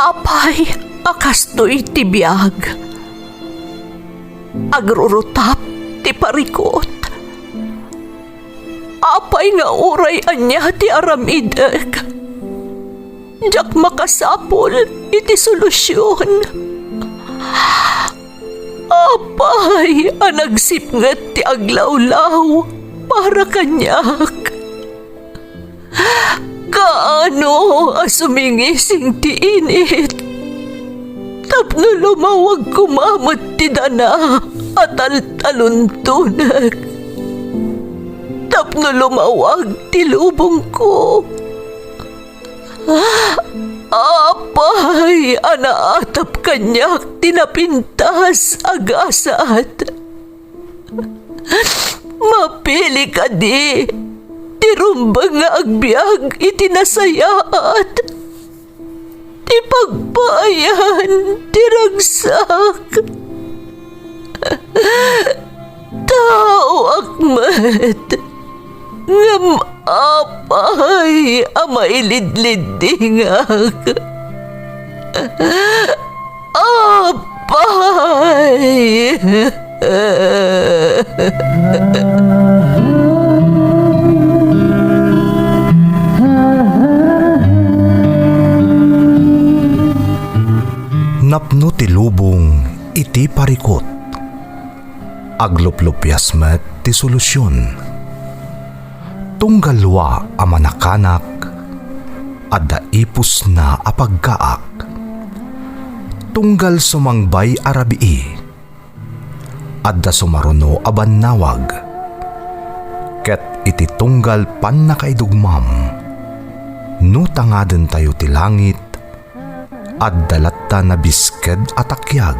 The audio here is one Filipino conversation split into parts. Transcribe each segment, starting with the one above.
Apay, akastoy ti biyag. Agrurutap ti parikot. Apay nga uray anya ti aramidek. Jak makasapol iti solusyon. Apay, anagsipnget ti aglawlaw para kanyak. Kaano asumingising ti init? Tapno lumawag kumamot ti dana at taluntunak. Tapno lumawag ti lubong ko. Apay, anaatap kanyak tinapintas agasat. Mapili ka di. Tirumbang nga agbyag itinasayaat. Ti pagbayan, tiragsak. Tao akmat. Ngam apay, amailidlidingak. Apay. Napno ti lubong iti parikot. Agluplupyas met ti solusyon. Tunggalwa a manakanak adda ipus na apagkaak. Tunggal sumangbay arabii adda sumaruno a bannawag. Ket iti tunggal pan nakaidugmam no tangaden tayo ti langit at dalatta na bisked at akyag,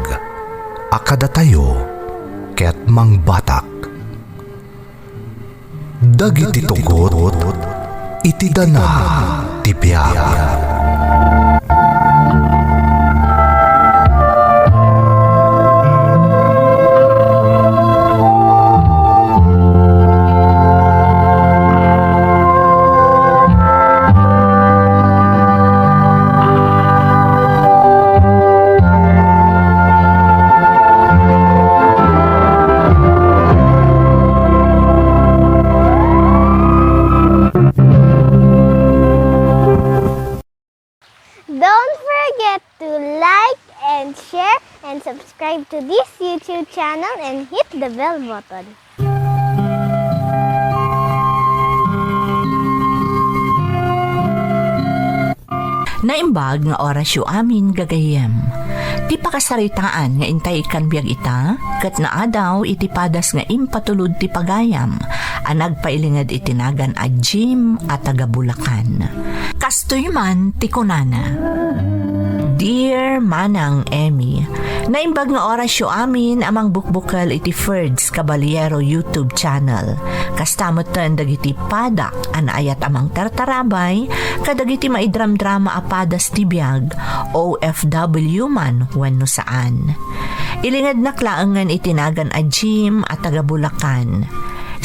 akada tayo, ket mangbatak. Dagiti tugot, iti dana, tipyag. Don't forget to like and share and subscribe to this YouTube channel and hit the bell button. Naimbag nga orasyo amin gagayem. Ti pakasaritaan nga intay kan biyag ita, kat naa daw iti padas nga impatulod ti pagayam, anag pailingad itinagan a Jim at tagabulakan. Kastoy man ti kunana. Dear Manang Emmy, naimbag nga orasyo amin amang bukbukal iti Ferds Caballero YouTube channel. Kastamot tan dagiti padak an ayat amang tartarabay kadagiti maidram-drama apadas ti biag OFW man wenno saan. Ilingad naklaangan itinagan a Jim at tagabulakan.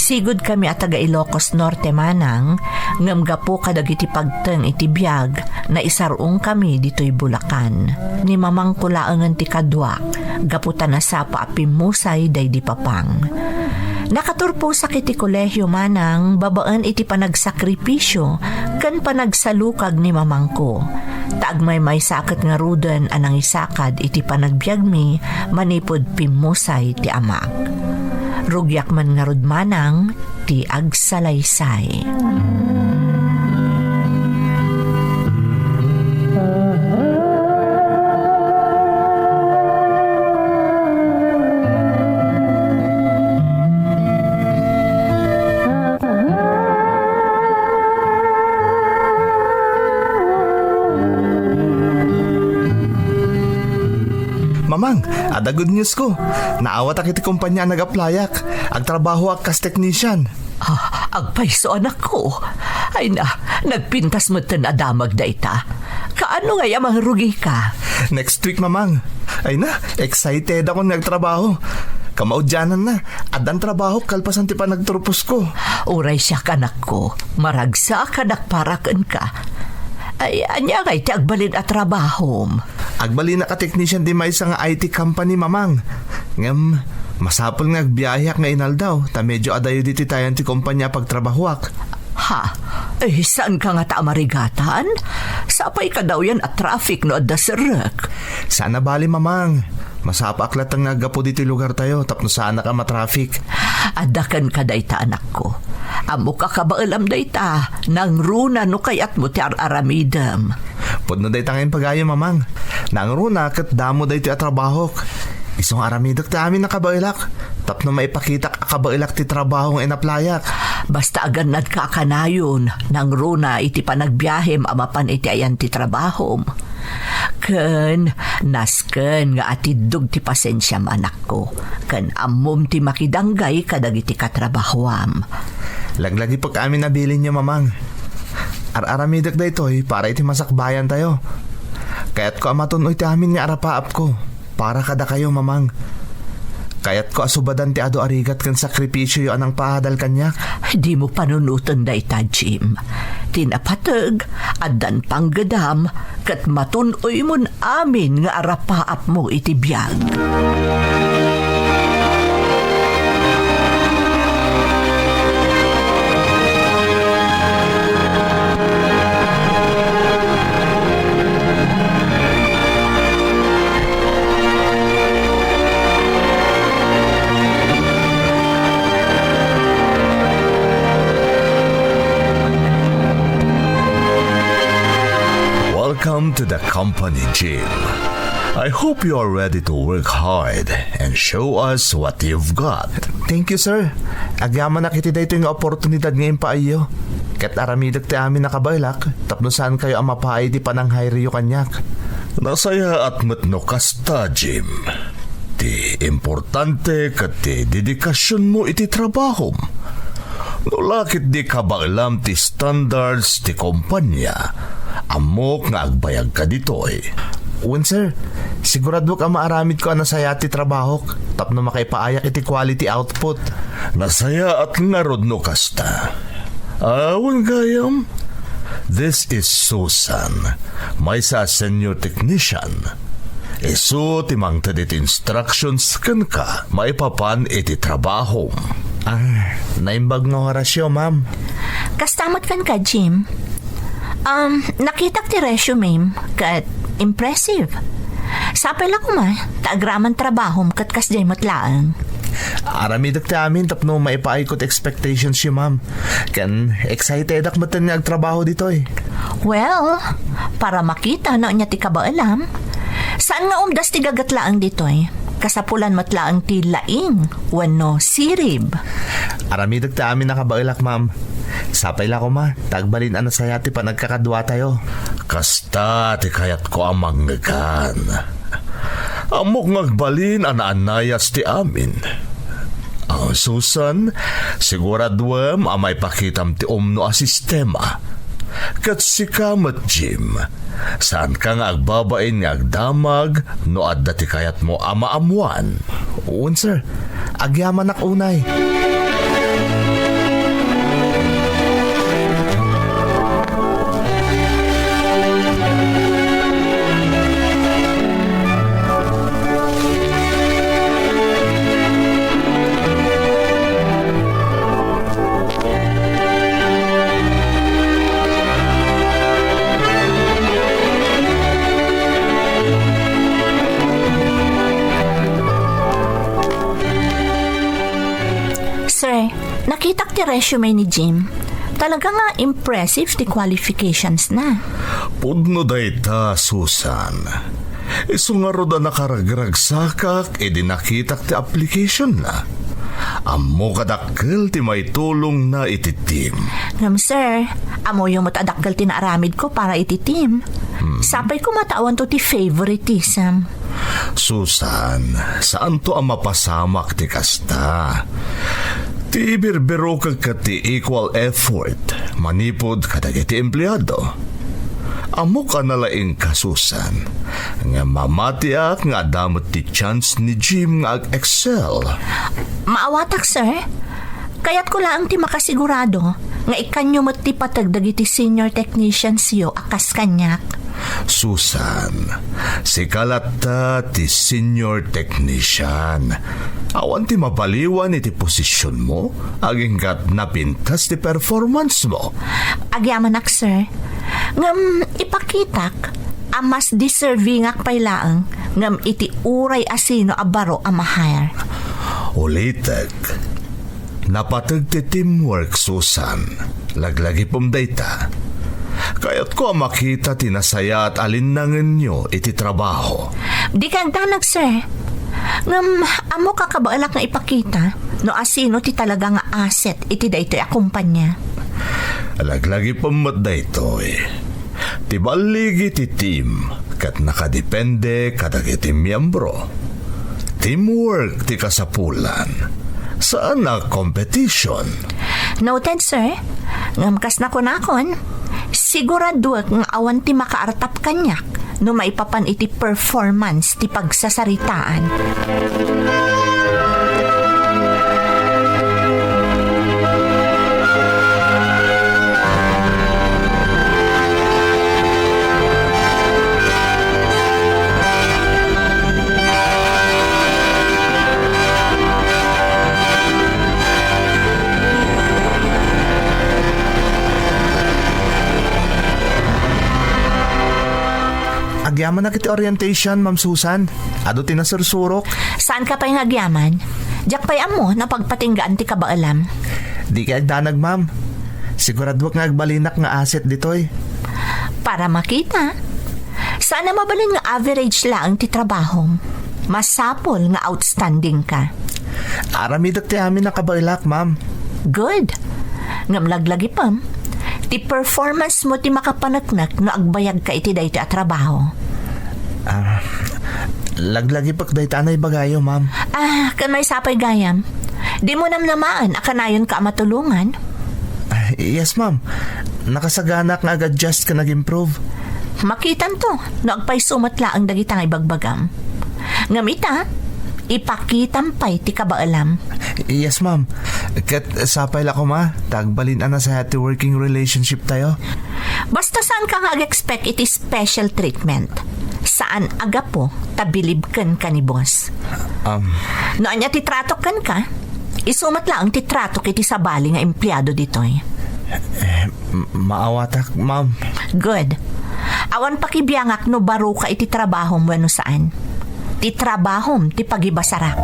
Sigud kami at taga Ilocos Norte manang, ngamgapo kadagiti pagteng iti biag na isarong kami dito'y Bulacan. Ni mamang kulaangan ti kadwak, gaputan na sapa apimusay day di papang. Nakaturpo sa kiti kolehyo manang, babaan iti panagsakripisyo, kan panagsalukag ni mamangko. Taagmay may sakit nga rudan anang isakad iti panagbiag mi, manipod pimusay ti amak. Rugyak man nga rudmanang ti agsalaysay. Mamang, ada good news ko. Naawat ak iti kumpanya nagaplayak. Agtrabaho ak kas technician. Agpaiso anak ko. Ay na, nagpintas mo tan adamag da ita. Kaano nga yamang rugi ka? Next week, mamang. Ay na, excited ako nagtrabaho. Kamaudyanan na. Adan trabaho kalpasan ti pa nagturpos ko. Uray siya kanak ko. Maragsa ka nakparakan ka. Ay, anya kay ti agbalin at trabahom. Agbali na ka-technician di may nga IT company, mamang. Ngam, masapol nga agbiyayak nga inal daw, ta medyo adayo diti tayo ti kumpanya pagtrabahuak. Ha? Eh, saan ka nga ta-amarigatan? Sapay ka daw yan at traffic no adda sirek. Sana bali, mamang. Masapa aklat ang nagapo dito lugar tayo, tapno sana ka matraffic. Adakan ka dayta anak ko. Amo ka kabaalam dayta, nang runa no kayat mo ti aramidam. Pudno day tangin pagayo, mamang. Nang runa kat damo day ti atrabahok. Isong aramidok ti amin nakabailak. Tapno maipakita akabailak ti trabaho ng inaplayak. Basta agan nagkakanayon, nang runa iti panagbiyahem amapan iti ayan ti trabahom. Ken, nasken nga atidog ti pasensyam anak ko. Ken amom ti makidanggay kadag iti katrabahoam. Laglagi pag amin nabilin niyo, mamang. Aramidok day to'y para iti masakbayan tayo. Kaya't ko amatunoy ti amin nga arapaap ko. Para kada kayo, mamang. Kaya't ko asubadan ti ado arigat kan sakripisyo yo anang pahadal kanyak. Di mo panunutan dayta, Jim. Tinapatag, adan panggadam, kat matunoy mon amin nga arapaap mo iti biyag. Welcome to the company, Jim. I hope you are ready to work hard and show us what you've got. Thank you, sir. Agyaman nakiti day ito yung oportunidad ngayon pa iyo. Kat aramidok ti amin nakabailak, tapno saan kayo ang mapaay di panang hayriyo kanyak. Nasaya at matno kasta, Jim. Ti importante kat ti dedikasyon mo iti trabaho. Nulakit di ka ba alam ti standards ti kumpanya, amok nga agbayag ka dito eh. Un, sir. Sigurado ka maaramid ko ang nasaya ti trabaho, tapno makipaayak iti quality output. Nasaya at ngarod no kasta. Awan gayam. This is Susan, may sa senior technician. Isu timang tadit instructions kan ka maipapan iti trabaho. Naimbag ng orasyo, ma'am. Kastamot kan ka, Jim. Nakita ti resume, kat impressive. Sapay lang ko taagraman trabahom kat kasjay matlaan. Aramidok ti amin, tapno maipaikot expectations siya, ma'am. Kan excited ak matan niya agtrabaho dito eh. Well, para makita na niya ti kabaalam, saan nga umdas ti gagatlaang dito eh? Kasapulan matlaang ti laing, wano sirib. Aramidok ti amin nakabailak, ma'am. Sapay lang ko, ma. Tagbalin ang nasaya ti pa nagkakadwa tayo. Kasta ti kayat ko amang ngagan. Amok ngagbalin ang anayas ti amin. Susan, siguradwem amay pakitam ti umno a sistema. Kat si kamat, Jim, saan ka nga agbabain nga agdamag no adda ti kayat mo amaamuan? Un, sir. Agyaman ak unay. Sir, nakita ti resume ni Jim. Talaga nga impressive ti qualifications na. Pudno dayta, Susan. Isungaro da nakaragragsakak edi nakitak ti application na. Amo kadakkel ti may tulong na ititim. Ngam sir, amo yung matadakgal ti naaramid ko para ititim. Sapay ko matawan to ti favoritism. Susan, saan to ang mapasamak ti kasta? Ti birbiro kag ti equal effort, manipod kadag iti empleyado. Amo ka nalaing ka, Susan, nga mamatiak nga damot ti chance ni Jim nga ag-excel. Maawatak sir, kaya't ko lang ti makasigurado Nga ikanyo mo ti patagdag iti senior technician siyo akas kanyak. Susan, si Kalata ti senior technician. Awan ti mabaliwan iti posisyon mo, aging kat napintas ti performance mo. Agyamanak, sir. Ngam ipakitak, amas deserving ak pailaang, ngam iti uray asino abaro amahayar. Ulitek, napatag ti teamwork, Susan. Laglagi pumdayta. Kaya't ko makita tinasaya at alinangan nyo iti trabaho. Di kang danag, sir. Ngam, amo kakabaalak nga ipakita, no asino ti talaga nga asset iti daytoy akumpanya. Laglagi pamatda ito Ti baligi ti team, kat nakadepende kadagiti miyembro. Teamwork ti kasapulan. Saan na competition? Noted, sir. Ngam kas nakon, siguraduak nga awan ti makaartap kanyak no maipapan iti performance ti pagsasaritaan. Agyaman na kiti orientation, Ma'am Susan. Ado tinasursurok. Saan ka pa'y nagyaman? Diyak pa'y amo na pagpatinggaan ti kabaalam. Di ka agdanag, ma'am. Siguraduak nga agbalinak nga asset ditoy. Para makita. Sana mabalin nga average lang ti trabaho. Masapol nga outstanding ka. Aramidak ti amin na kabailak, ma'am. Good. Ngamlaglagi pam. Ti performance mo ti makapanaknak no agbayag ka iti dahi ti trabaho. Laglagi pagday tanay bagayo, ma'am. Kan may sapay gayam. Di mo namnamaan akanayon ka matulungan. Yes, ma'am. Nakasaganak ngaag-adjust ka nag-improve. Makitan to, no agpay sumatla ang dagitang ibagbagam. Ngamita, ipakitam pa'y ti kabaalam. Yes, ma'am. Kat sapay la ko, ma. Tagbalin na sa happy working relationship tayo. Basta saan ka nga expect iti special treatment? Saan aga po tabilib kan ka ni boss? No anya titratok kan ka? Isumat lang titratok iti sabali nga empleyado ditoy. Maawatak, ma'am. Good. Awan pakibiyangak no baro ka iti trabahom wano saan. Ti trabahom ti pagibasarak.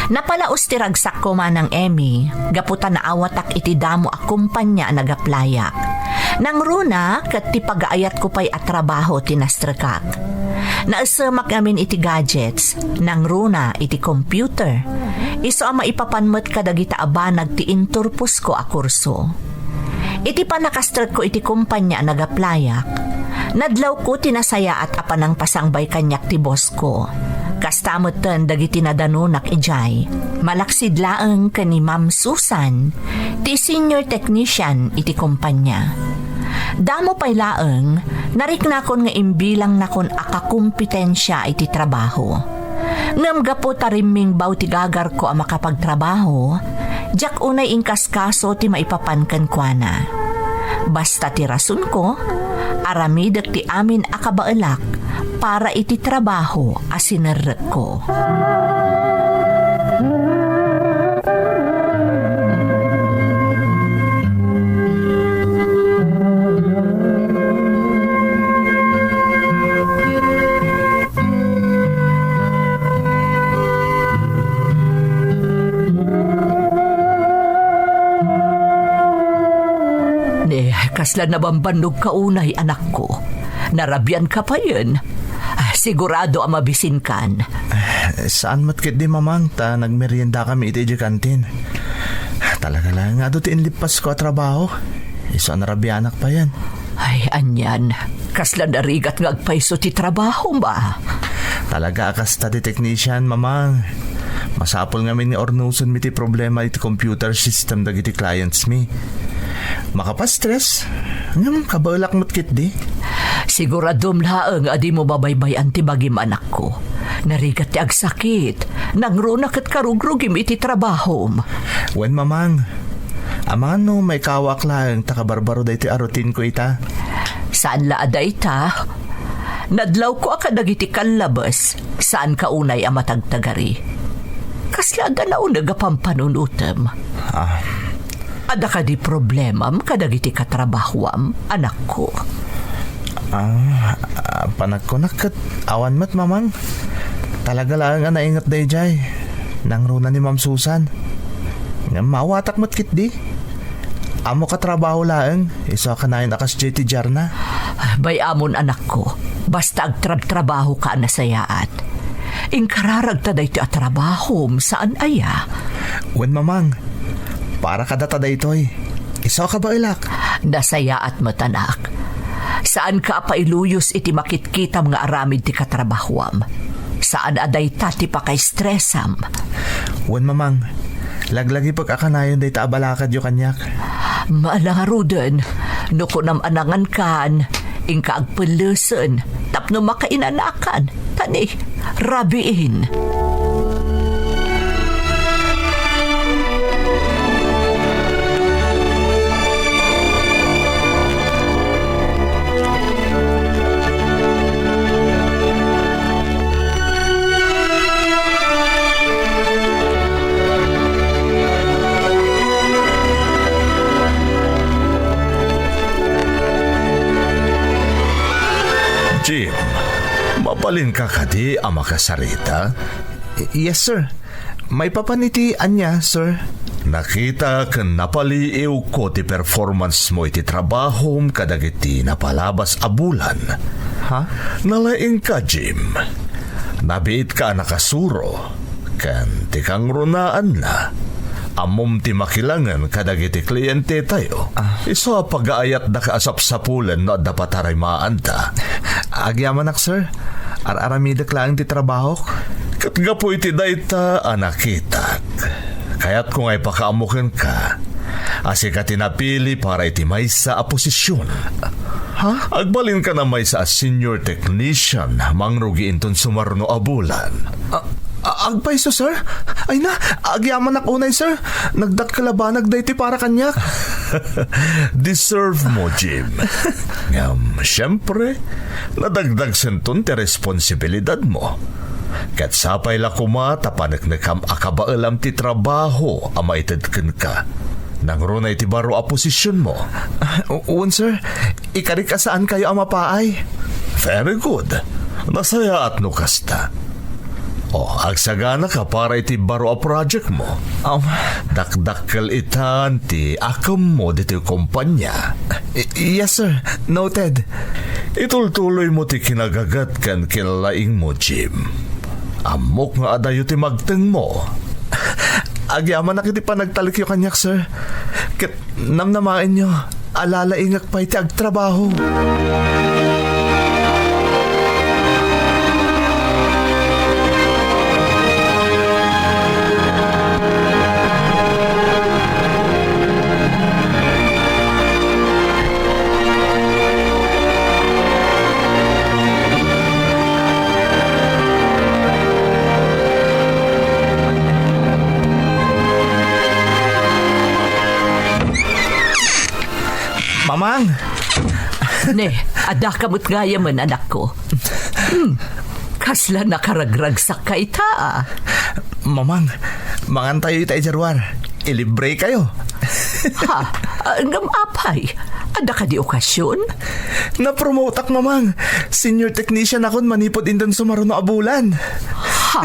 Napalaos ti ragsak ko manang Emmy, gaputan na awatak iti damo akumpanya nagaplayak. Nang runa, kat ti pag-aayat ko pa'y atrabaho tinastrakak. Naasamak amin iti gadgets, nang runa iti computer. Iso ang maipapanmat kadagita abanag ti inturpus ko a kurso. Iti panakastrak ko iti kumpanya nagaplayak. Nadlaw ko tinasaya at apanang pasangbay kanyak ti boss ko. Kastamutan dagiti nadanunak ijay. Malaksid laeng kani Ma'am Susan, ti senior technician iti kumpanya. Damo pay laeng, nariknakon nga imbilang nakon akakumpetensya iti trabaho. Ngam gapo tariming baw ti gagar ko ang makapagtrabaho, jak unay ingkaskaso ti maipapankan kuana. Basta ti rason ko, aramidak ti amin akabaalak para iti trabaho asinerek ko. Kasla na bambandog ka unay, anak ko. Narabyan ka pa yun. Sigurado ang mabisin kan. Saan matkit di mamang ta nagmerienda kami iti di kantin. Talaga lang nga doon lipas ko trabaho. Iso narabianak pa yan. Ay, anyan. Kasla narigat nga agpaiso ti trabaho ba? Talaga akas study technician, mamang. Masapol nga ni ornuson mi ti problema iti computer system dagiti clients mi. Makapastress. Ngam kabalak mo't di. Siguradom laang adi mo babaybayan ti bagim anak ko. Narigat ti agsakit. Nangruna kat karugrugim iti trabaho. Wen mamang. Amangan no may kawak lang takabarbaro da iti arutin ko ita. Saan laada ita? Nadlaw ko akadagiti kalabas. Saan kaunay ang matagtagari? Kaslada na unagapampanunutem. Ada ka di problema kadagiti katrabahuam, anak ko. Panagkunak awan mat mamang. Talaga lang nga naingat day jay. Nangruna ni Ma'am Susan. Nga mawatak mat kit di. Amo ka trabaho lang. Isa ka na yung akas JT Jarna. Bayamon anak ko. Basta agtrab-trabaho ka na sayaat. Ingkararag taday ti atrabahom saan aya? Wen mamang. Para ka data daytoy. Isa ka ba ilak? Nasayaat matanak. Saan ka pailuyos iti makitkitam nga aramid ti katrabahuam? Saan aday ti pa kay stressam? Wen mamang. Laglagi pagkakanayon day taabalakad yung kanyak. Maalaro din. Nuko nam anangan kan. Ingka agpulusan. Tapno makainanakan. Tani, rabiin. Jim, mapalin ka kadi ang makasarita? Yes, sir. May papaniti anya, sir. Nakita ken napaliiw ko ti performance mo iti trabahom kadagiti napalabas a bulan. Ha? Nalaing ka, Jim. Nabiit ka nakasuro. Ken ti kang runaan na. Amom ti makilangan kadagiti kliyente tayo. Iso pag-aayat na kaasap-sapulan no dapat harimaan ta. Agyamanak, sir. Araramidak lang ti trabaho. Katgapo iti dayta anakitak. Kaya't kung ay pakaamukin ka, asi ka tinapili para iti maysa a posisyon. Ha? Agbalin ka na maysa a senior technician mangrugi inton sumarno a bulan. Agpaiso, sir? Ay na, agyaman unay, sir. Nagdakkalabanag dayti para kanyak. Deserve mo, Jim. Siyempre, nadagdag senton ti responsibilidad mo. Kat sapay la kumata panagnakam akabaalam ti trabaho ang maitadkan ka. Nangrunay ti baro a posisyon mo. Uwan, sir. Ikarik saan kayo ang mapaay? Very good. Nasaya at nukasta. Agsagana ka para iti baro a project mo. Dakdakkel itan ti akam mo dito kumpanya. Yes, sir. Noted. Itultuloy mo ti kinagagat kan kinalaing mo, Jim. Amok nga adayo ti magteng mo. Agyaman na kiti pa nagtalik yung kanyak, sir. Kat namnamain nyo, alalaingak pa iti agtrabaho. Mamang! Ne, ada kamot gaya man anak ko. Kasla nakaragragsak ka ita. Mamang, mangantay tayo jarwar. Ilibre kayo. Ha? Ngam apay? Ada ka di okasyon? Na-promote ak, mamang. Senior technician akon manipod indan sumaruno abulan. Ha?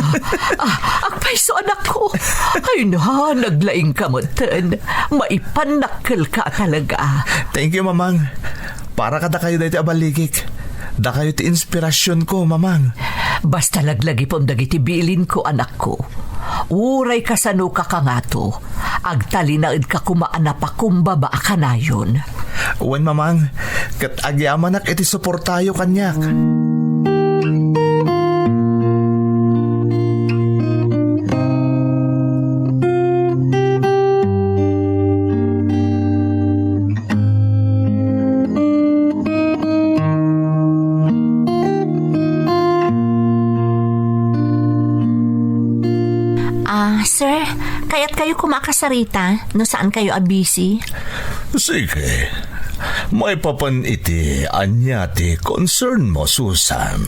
Apay so anak ko. Ay na, naglaing kamutan. Maipanakkel ka talaga. Thank you, mamang. Para kada kayo dahil abaligik. Da kayo ti inspirasyon ko, mamang. Basta laglagi pong dagiti bilin ko, anak ko. Uray kasano ka nga to. Agtalinaid ka kumaana pa kumbaba ka na yun. Wen mamang, kat agyamanak iti suportayo kanyak. Sir, kaya't kayo kumakasarita no saan kayo busy? Sige. May papan iti anya ti concern mo, Susan.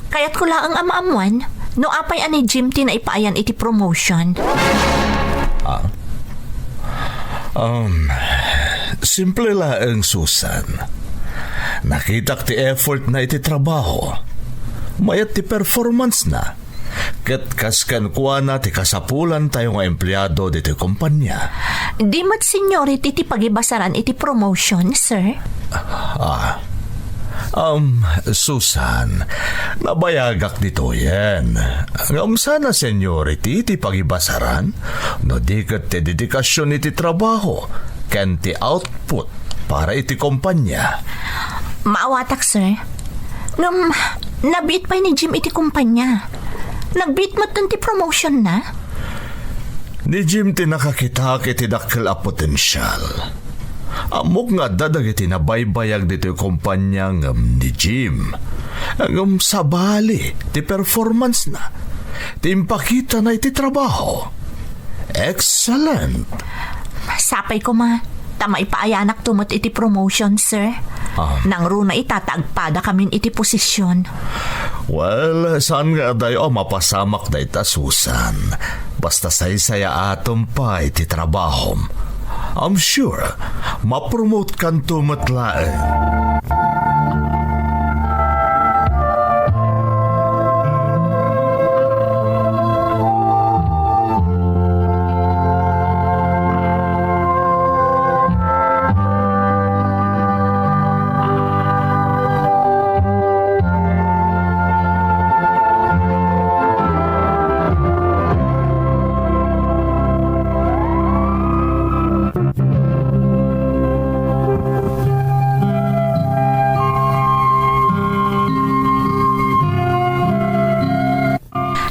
Kaya't ko lang ang amaamuan no apay ani Jim ti na ipaayan iti promotion. Simple lang, Susan. Nakitak ti effort na iti trabaho. Mayat ti performance na. Kat kaskan kuha na ti kasapulan tayo nga empleyado dito kumpanya. Di mat seniority ti pagibasaran iti promotion, sir? Susan, nabayagak dito yan. Ngam sana seniority ti pagibasaran, no di kat ti dedikasyon iti trabaho, ken ti output para iti kumpanya. Maawatak, sir. Nabit pa ni Jim iti kumpanya. Nagbit mo ti promotion na? Ni Jim ti nakakita iti dakkel a potensyal. Amok nga dadag iti nabaybayag dito yung kumpanya ngam ni Jim. Ngam sabali ti performance na. Ti impakita na iti trabaho. Excellent. Sapay ko ma. Tama ipaayanak tumot iti promotion, sir. Nang runa itatagpada kamin iti posisyon. Well, saan nga dayo mapasamak da ita, Susan? Basta say-saya atom pa iti trabahom. I'm sure, mapromote kan tumatlaen.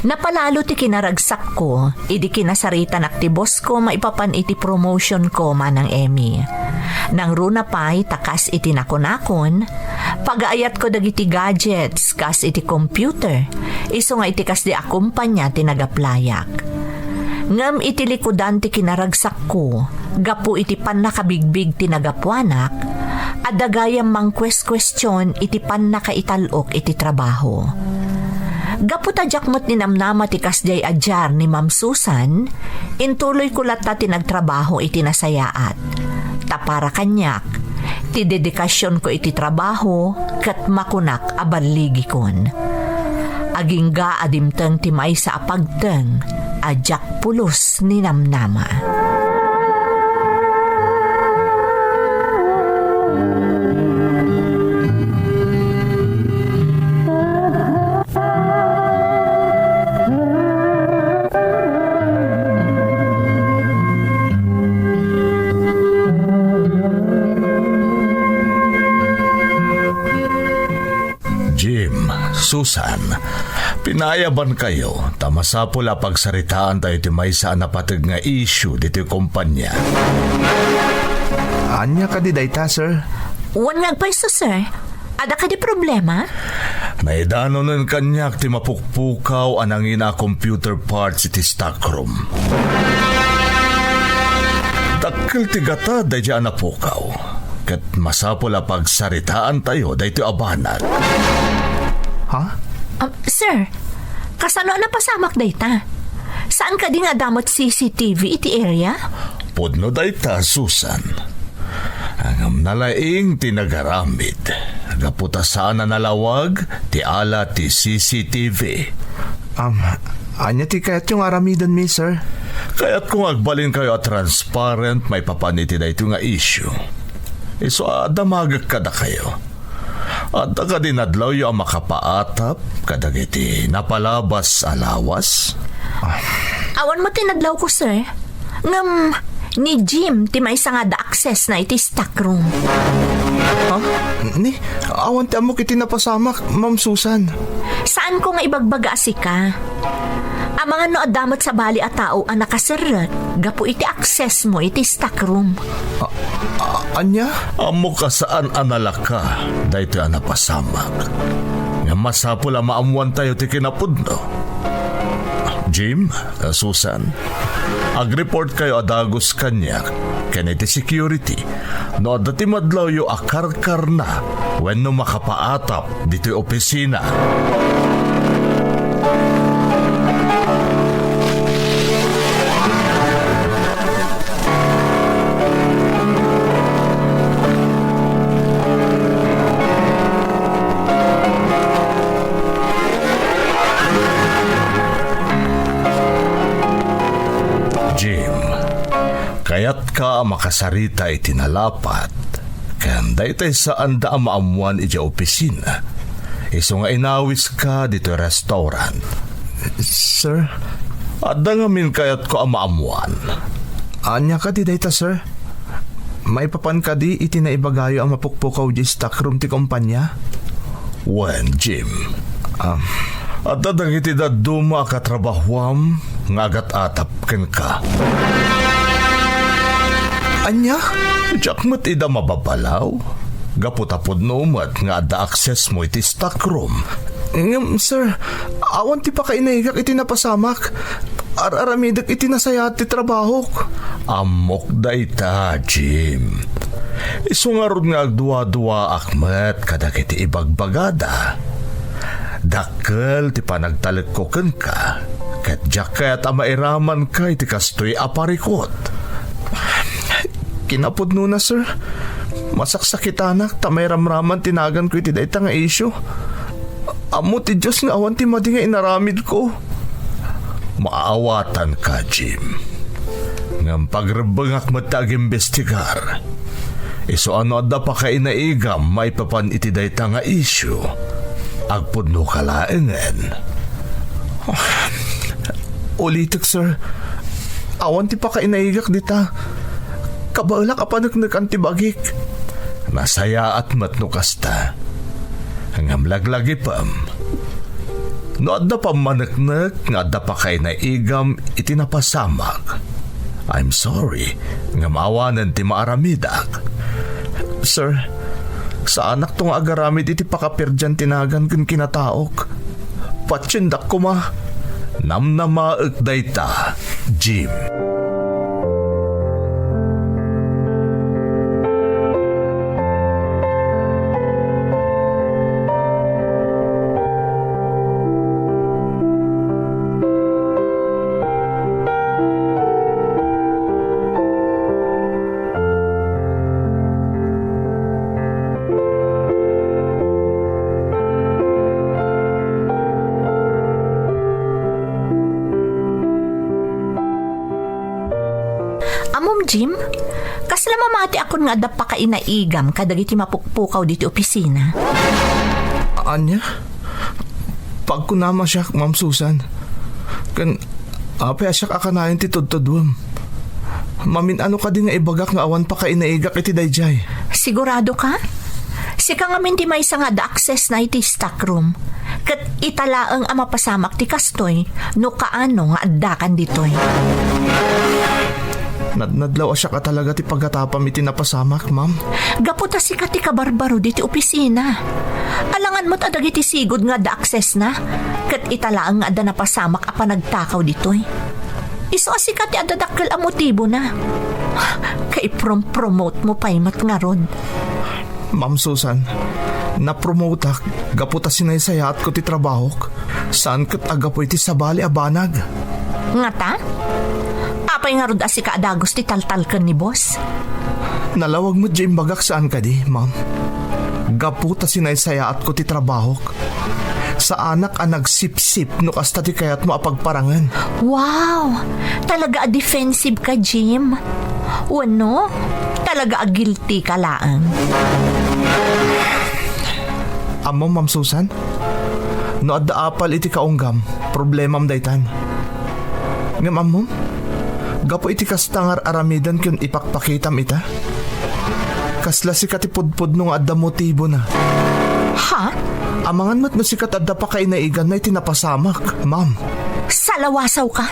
Napalalo ti kinaragsak ko, idi kinasaritan ak ti boss ko maipapan iti promotion ko manang Emmy. Nang runa pa'y takas iti nakonakon, pag-aayat ko dagiti gadgets kas iti computer, iso nga iti kas di akumpanya ti nagaplayak. Ngam iti likudan ti kinaragsak ko, gapu iti pan nakabigbig ti nagapuanak, adagayam mang question iti pan nakaitalok iti trabaho. Gaputa jakmot ni namnama ti kasjay adjar ni Ma'am Susan, intuloy ko lata ti nagtrabaho iti nasayaat. Tapara kanyak, ti dedikasyon ko iti trabaho, kat makunak abaligi kon. Aging ga adimteng ti may sa apagteng, adyak pulos ni namnama. Susan, pinayaban kayo tamasapula pagsaritaan tayo ti may sa napatag nga issue dito kumpanya. Anya ka di dayta, sir? Wan ngagpayso, sir. Ada ka di problema? Naidano nun kanyak ti mapukpukaw anangin a computer parts iti stockroom. Dakkel ti gata day dyan napukaw. Kat masapula pagsaritaan tayo day ti abanat. Ha? Sir, kasano na pasamak dayta? Saan ka di nga damot CCTV iti area? Pudno dayta, Susan. Ang nalaing tinagaramid. Gaputa sana nalawag, ti ala ti CCTV. Anya ti kayat yung aramidan mi, sir? Kaya't kung agbalin kayo at transparent, may papaniti na ito nga issue. Iso adamagag kada kayo. At ka dinadlaw yung makapaatap kadagiti napalabas alawas. Awan mo tinadlaw ko, sir. Ngam, ni Jim, ti may nga da access na iti stock room. Ha? Ni, awan ti amo kiti napasamak, Ma'am Susan. Saan ko nga ibagbaga si ka? Ang mga no adamot sa bali at tao ang nakaseret, gapo iti access mo iti stock room. Anya? Amo ka saan analaka, dahito ang napasamak. Nga masapul ang maamuan tayo ti kinapudno. Jim, Susan, ag-report kayo adagos kanya kaniti security no dati madlaw yu akarkar na when no makapaatap dito'y opisina. Jim, kayat ka makasarita itinalapat, kanda itay saan da maamuan iti opisina. Iso nga inawis ka dito restaurant. Sir, Adda ngamin kayat ko ang maamuan. anya ka di dayta, sir? May papan ka di itinaibagayo ang mapukpukaw di stock room ti kumpanya? When, Jim? At dadang iti daduma katrabahuam ngagat atap ken ka. Anya? Diyak mo't ida mababalaw. Gaputapod no umat nga ada access mo iti stock room. Sir, awan ti pa kainahigak iti napasamak. Araramidak iti nasayat ti trabaho. Amok da ita, Jim. Isungarod nga agduwa-duwa akmet kadak iti ibagbagada. Dakkel ti panagtalagkoken ka. Ket jaket amairaman ka iti kastoy aparikot. Kinapod na, sir. Masaksakitanak, tamay ramraman tinagan ko iti dayta nga isyo. Amo ti Diyos nga awan ti madi nga inaramid ko. Maawatan ka, Jim. Ngam pagrebengak matag-imbestigar. Iso ano da pa kay naigam may papan iti dayta nga isyu. Agpudno kalaengen. Ulitik, sir. Awan ti pa kainaigak dita. Kabalak apanagnak antibagik. Nasaya at matnukasta. Hangam laglagi pam. No adda pa manaknak nga adda pa kay naigam iti napasamak. I'm sorry nga maawanan ti maaramidak. Sir, sa anak tong agaramid iti pakaperdyan tinagan kun kinataok. Patsindak ko ma. Namnamaek dayta, Jim. Amom, Jim, kasla mamati akon nga adda pa kainaigam kadagiti mapukpukaw diti opisina. Anya? Pagkunama siya, Ma'am Susan. Kan, apay siya akanayin ti tudtudwam. Mamin ano ka din nga ibagak nga awan pa kainaigak iti dayjay. Sigurado ka? Sika nga min di may nga da access na iti stock room. Kat italaang ang mapasamak ti kastoy no kaano nga addakan ditoy. Nadlaw siya ka talaga ti paggatapam iti napasamak, ma'am. Gaputa si kati kabarbaro diti opisina. Alangan mo't adag iti sigod nga da access na. Kat italaang nga ada napasamak apa nagtakaw ditoy. Iso si kati adadakkel ang motibo na. Kay promote mo pa'y mat nga rod. Ma'am Susan, na-promote gaputa sinaysayat ko ti trabahok. Saan kat agapo iti sabali abanag? Nga ta? Apay nga rod asi ka adagos ti taltalken ni boss. Nalawag mo dyan bagak saan ka di, ma'am. Gaputa sinaysayat ko ti trabahok. Sa anak ang nagsip-sip no kasta ti kayat mo apagparangan. Wow! Talaga a defensive ka, Jim. Wano? 'No? Talaga a guilty ka laang. Amo, Ma'am Susan? No adda apal iti kaunggam, problemam daytan. Ngam amom, gapo iti kastangar aramidan kung ipakpakitam ita. Kasla si katipudpud nung adda motibo na. Ha? Amangan mat no si katadda pa kainaigan na itinapasamak, ma'am. Salawasaw ka?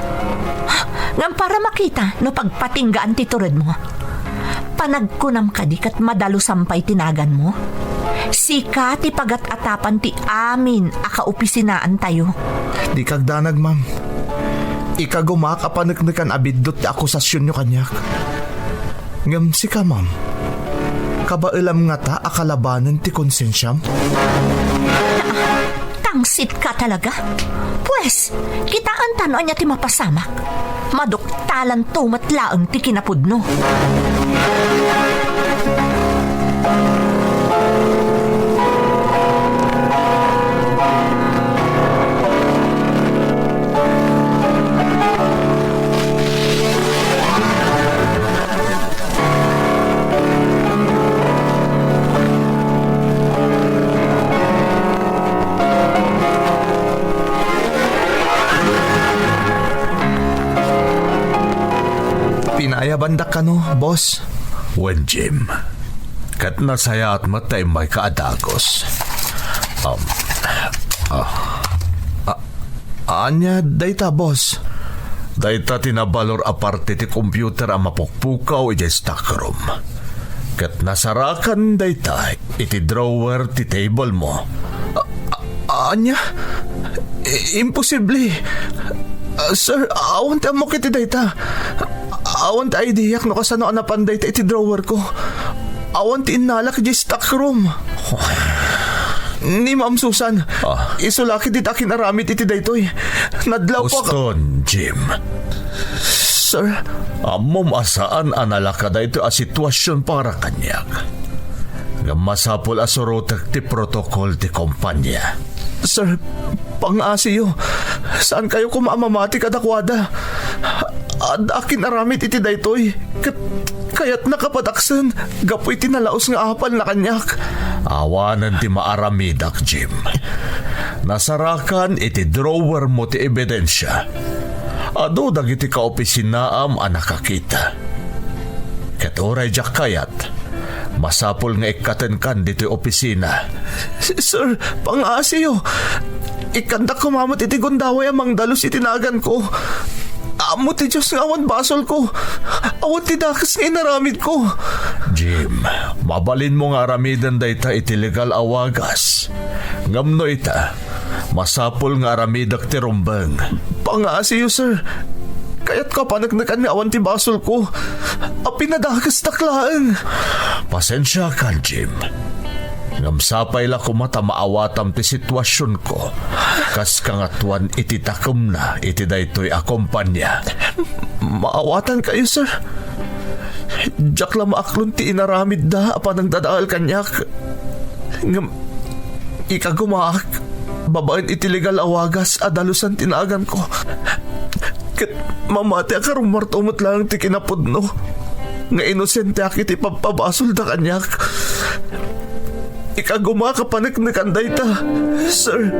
Ha? Ngam para makita no pagpatinggaan ti tured mo. Panagkunam ka di kat madalo sampay tinagan mo. Sika ti pagat-atapan ti amin akaupisinaan tayo. Di kagdanag, ma'am. Ikagumak apanagnakan abiddot ti akusasyon nyo kanyak. Ngam si ka, ma'am. Kabailam nga ta akalabanan ti konsensyam? Tangsit ka talaga? Pwes, kitaan tano niya ti mapasamak. Maduktalan tumatlaang ti kinapudno. Pinaayabandak ka no, boss. Wen Jim, kat nasaya at matay may kaadagos. Anya, dayta, boss. Dayta tinabalor aparte ti computer ang mapukpukaw iti stockroom. Kat nasarakan dayta iti drawer ti table mo. Anya? Imposible. Sir, awan ti amok iti dayta. Awan ti idea no kasano anapan dayta iti drawer ko. Awan ti inalak iti stockroom. Ni Ma'am Susan, isulaki di takin aramid iti daytoy. Nadlaw po ka. Uston, Jim. Sir, Amom asaan analaka da ito a sitwasyon para kanyak. Nga masapol asurotak ti protokol ti kompanya. Sir, pang-asiyo. Saan kayo kumamamati kadakwada? Akin aramid iti daytoy. Kaya't nakapataksan. Gapoy tinalaos nga apal na kanyak. Awanan ti maaramidak, Jim. Nasarakan iti drawer mo ti ebidensya. Ado dagiti kaopisinaam a nakakita. Ket oray jak kayat. Masapol nga ikaten kan dito opisina. Sir, pang-asiyo. Ikanda kumamot iti gundaway amang dalos itinagan ko. Amo ti Diyos nga awan basol ko. Awan ti dakas nga inaramid ko. Jim, mabalin mo nga aramidan dayta iti legal awagas. Ngamno ita, masapol nga aramidak ti rumbang. Pang-asiyo, sir. Kaya't kapanagnakan nga awan ti basol ko. Pinadakas taklaan. Pasensya ka, Jim. Ngamsapay la kumata maawatam ti sitwasyon ko. Kas kangatuan iti takom na iti daytoy akompanya. Maawatan kayo, sir. Diyak lang maaklon ti inaramid da apan ang dadaal kanyak. Ikagumaak. Babaen iti legal awagas adalusan tinagan ko. Kat mamati akarong martumot lang ti kinapudno. Nga inosente akit ipapabasol da kanyak. Ikagumaka panagnakan dayta, sir.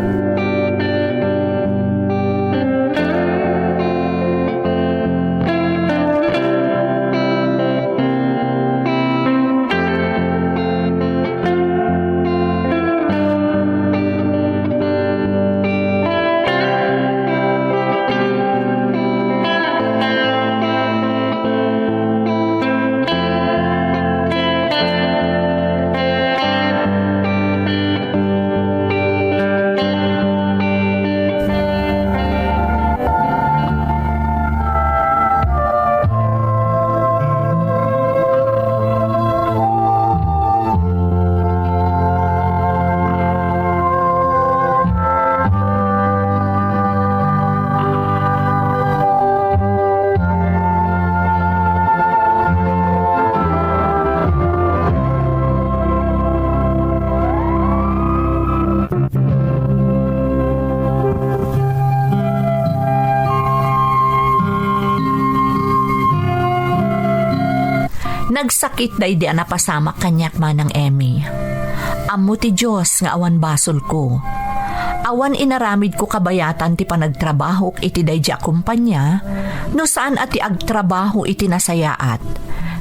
Nagsakit day di napasamak kanyak manang Emmy. Amo ti Diyos nga awan basol ko. Awan inaramid ko kabayatan ti panagtrabaho iti dayja kumpanya, no saan ati agtrabaho iti nasayaat,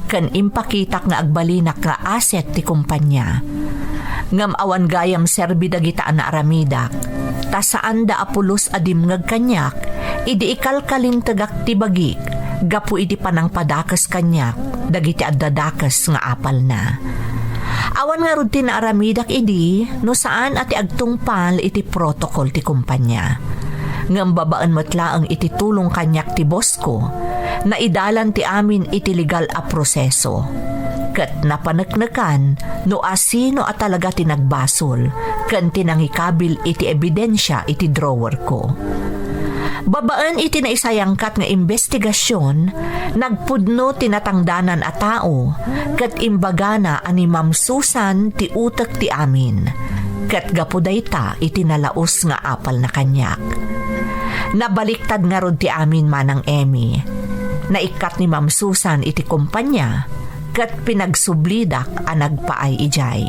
kan impakitak nga agbalinak nga asset ti kumpanya. Ngam awan gayam serbi dagitaan na aramidak, ta saan da apulos adim ngagkanyak, idi ikalkalin tagak ti bagik, gapu iti panang padakas kanyak, dagiti addadakas nga apal na. Awan nga rod tinaramidak idi, no saan ati agtungpal iti protocol ti kumpanya. Ngam babaan matlaang iti tulong kanyak ti boss ko, na idalan ti amin iti legal a proseso. Kat napanaknakan, no asino at talaga tinagbasol, kan tinangikabil iti ebidensya iti drawer ko. Babaan iti naisayangkat nga investigasyon, nagpudno tinatangdanan a tao, kat imbagana ani Ma'am Susan ti utak ti amin, kat gapudayta iti nalaos nga apal na kanyak. Nabaliktad nga rod ti amin manang Emmy, naikat ni Ma'am Susan iti kumpanya, kat pinagsublidak a nagpaay ijay.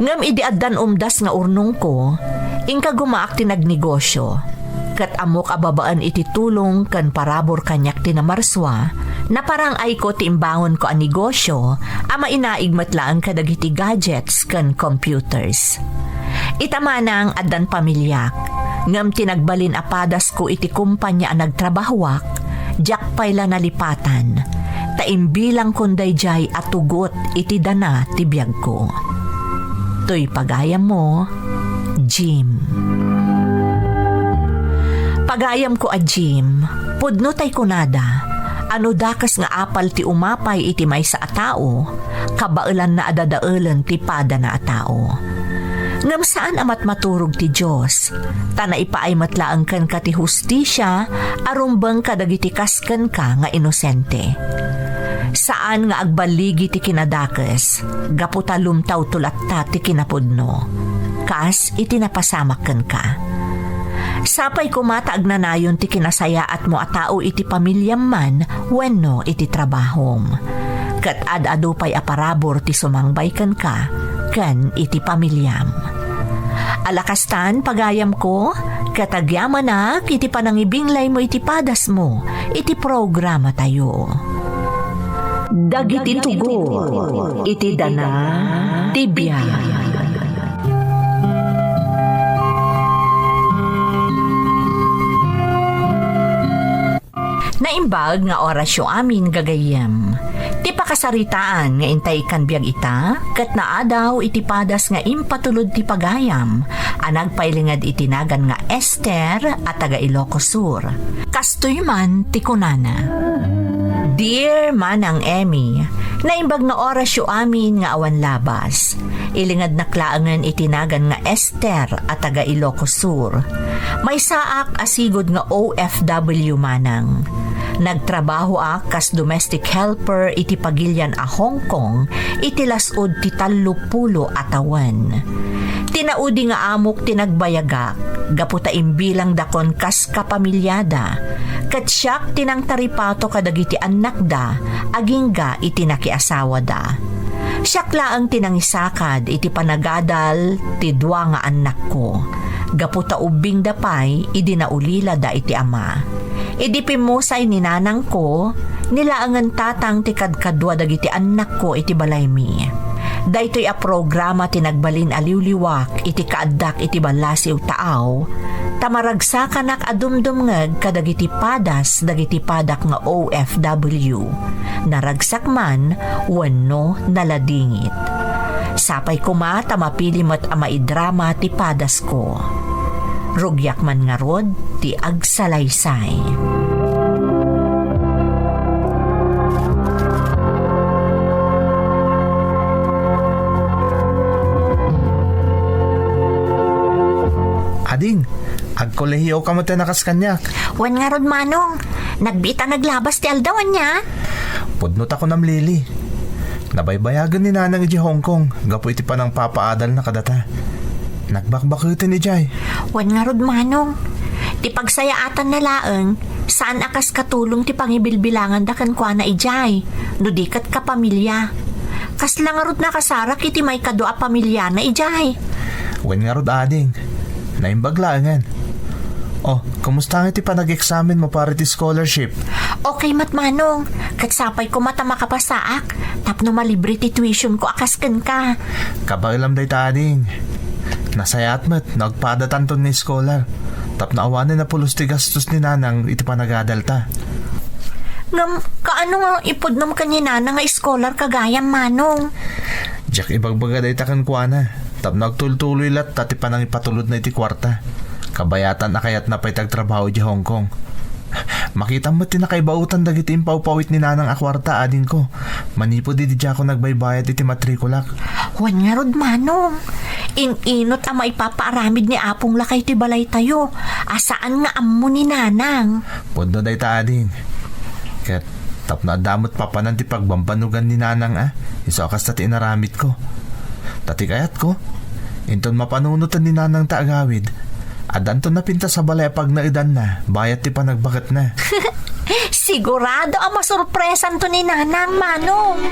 Ngam idi addan umdas nga urnong ko, ingka gumaak ti nagnegosyo, kat amok ababaan iti tulong kan parabor kanyak tinamarswa, na parang ay ko tiimbangon ko ang negosyo, ama inaig matlaan kadagiti gadgets kan computers. Itamanang addan pamilyak, ngam tinagbalin apadas ko iti kumpanya ang nagtrabahwak, jak payla nalipatan, taimbilang kunday jay at tugot iti dana ti biyag ko. To'y pagayam mo, Jim. Pagayam ko a Jim, pudno tay kunada, ano dakas nga apal ti umapay iti may sa atao, kabailan na adadaulan ti pada na atao. Ngam saan amat maturog ti Diyos, tana ipaay matlaang kan ka ti hustisya, arumbang kadagiti kasken ka nga inosente. Saan nga agbaligi ti kinadakas, gaputa lumtaw tulatta ti kinapudno, kas iti napasamakken ka. Sapay kumata agnanayon ti kinasayaat mo a tao iti pamilyam man wenno iti trabahom. Kat ad-adu pay aparabor ti sumangbay ka ken iti pamilyam. Alakastan pagayam ko, katagyaman na iti panangibinglay mo iti padas mo, iti programa tayo. Dagiti tugo, iti dana, tibya. Naimbag nga orasyo amin gagayem. Ti pakasaritaan nga intay kan biyag ita, kat naadaw iti padas nga impatulod ti pagayam, anag pailingad itinagan nga Esther at taga Ilocos Sur. Kastoy man ti kunana. Dear Manang Emmy, naimbag na orasyo amin nga awan labas. Ilingad na klaangan itinagan nga Esther at taga Ilocos Sur. May saak asigod nga OFW manang. Nagtrabaho kas domestic helper iti pagilyan a Hong Kong, iti lasod ti 30 atawan. Tinaudi nga amok tinagbayaga, gaputa imbilang dakon kas kapamilyada, kat siyak tinang taripato kadagiti anak da, agingga iti nakiasawa da. Siyak laang tinangisakad iti panagadal ti dua nga anak ko, gaputa ubing dapay idi naulila da iti ama. Idi pimusay ni nanang ko, nilaangan tatang ti kadkadwa dagiti anak ko iti balaymi. Daytoy a programa tinagbalin aliwliwak iti kaaddak iti balasiw taaw, tamaragsakan adumdumngeg kadagiti padas dagiti padak nga OFW, naragsak man wenno naladingit. Sapay kuma tamapilimat a maidrama ti padas ko. Rugyak man nga rod ti agsalaysay. Ading, agkolehiyo ka mo nakas kanyak. Wan nga rod manong, nagbita naglabas ti aldawan niya. Pudnot ako nam Lili. Nabaybayagan ni nanang iji Hong Kong, gapo iti panang papaadal na kadata. Nagbakbakutin ni Jay. Wan nga rod manong, ti pagsayaatan na laeng, saan akas katulong ti pangibilbilangan da kan kwa na ijay, no dikat kapamilya. Kas lang arot na kasarak iti may kadua pamilya na ijay. Wen nga rod ading. Naimbaglangan. Oh, kumusta nga iti pa nag-examen mo para iti scholarship? Okay matmanong, katsapay ko mata makapasaak, tapno malibre ti tuition ko akasken ka. Kabagilam day ta ading. Nasayat mat, nagpadatan to ni scholar. Tapno awanin na pulos ti gastos ni nanang iti pa nagadalta. Ngam, kaano nga ipudnom kanina na nga scholar kagayam manong? Jack ibagbaga day takan kwa na. Tapno nagtultuloy lat tati pa nang ipatulod na iti kwarta. Kabayatan na kayat na pa'y tagtrabaho di Hong Kong. Makita mo tinakaibautan dagiti impawpawit ni nanang akwarta ading ko. Manipo di ako nagbaybayad iti matrikulak. Huwag nga rod manong. Inot ang maipapaaramid ni Apong lakay ti balay tayo. Asaan nga amo ni nanang? Pundo day ta ading. Kat tap na damot papanan ti pagbambanugan ni nanang Iso akas tati inaramid ko. Tati kayat ko. Inton mapanunutan ni nanang taagawid. Adan to napinta sa balay pag naidan na, bayat ti panagbakat na. Sigurado ang masurpresan to ni nanang manong.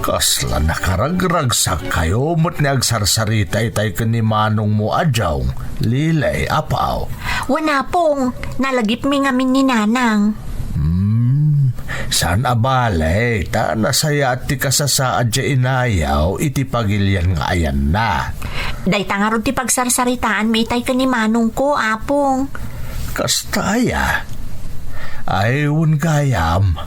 Kasla nakaragragsak kayo mo't ni agsarsarita itay ka ni manong mo adyaw, lilay, apaw. Wana pong, nalagip mi ngamin ni nanang. San abalay, ta nasaya at ti kasasaad dya inayaw, iti pagilyan nga ayan na. Day tangarod ti pagsarsaritaan mi itay ka ni manong ko, Apong. Kastaya. Ayun kayam.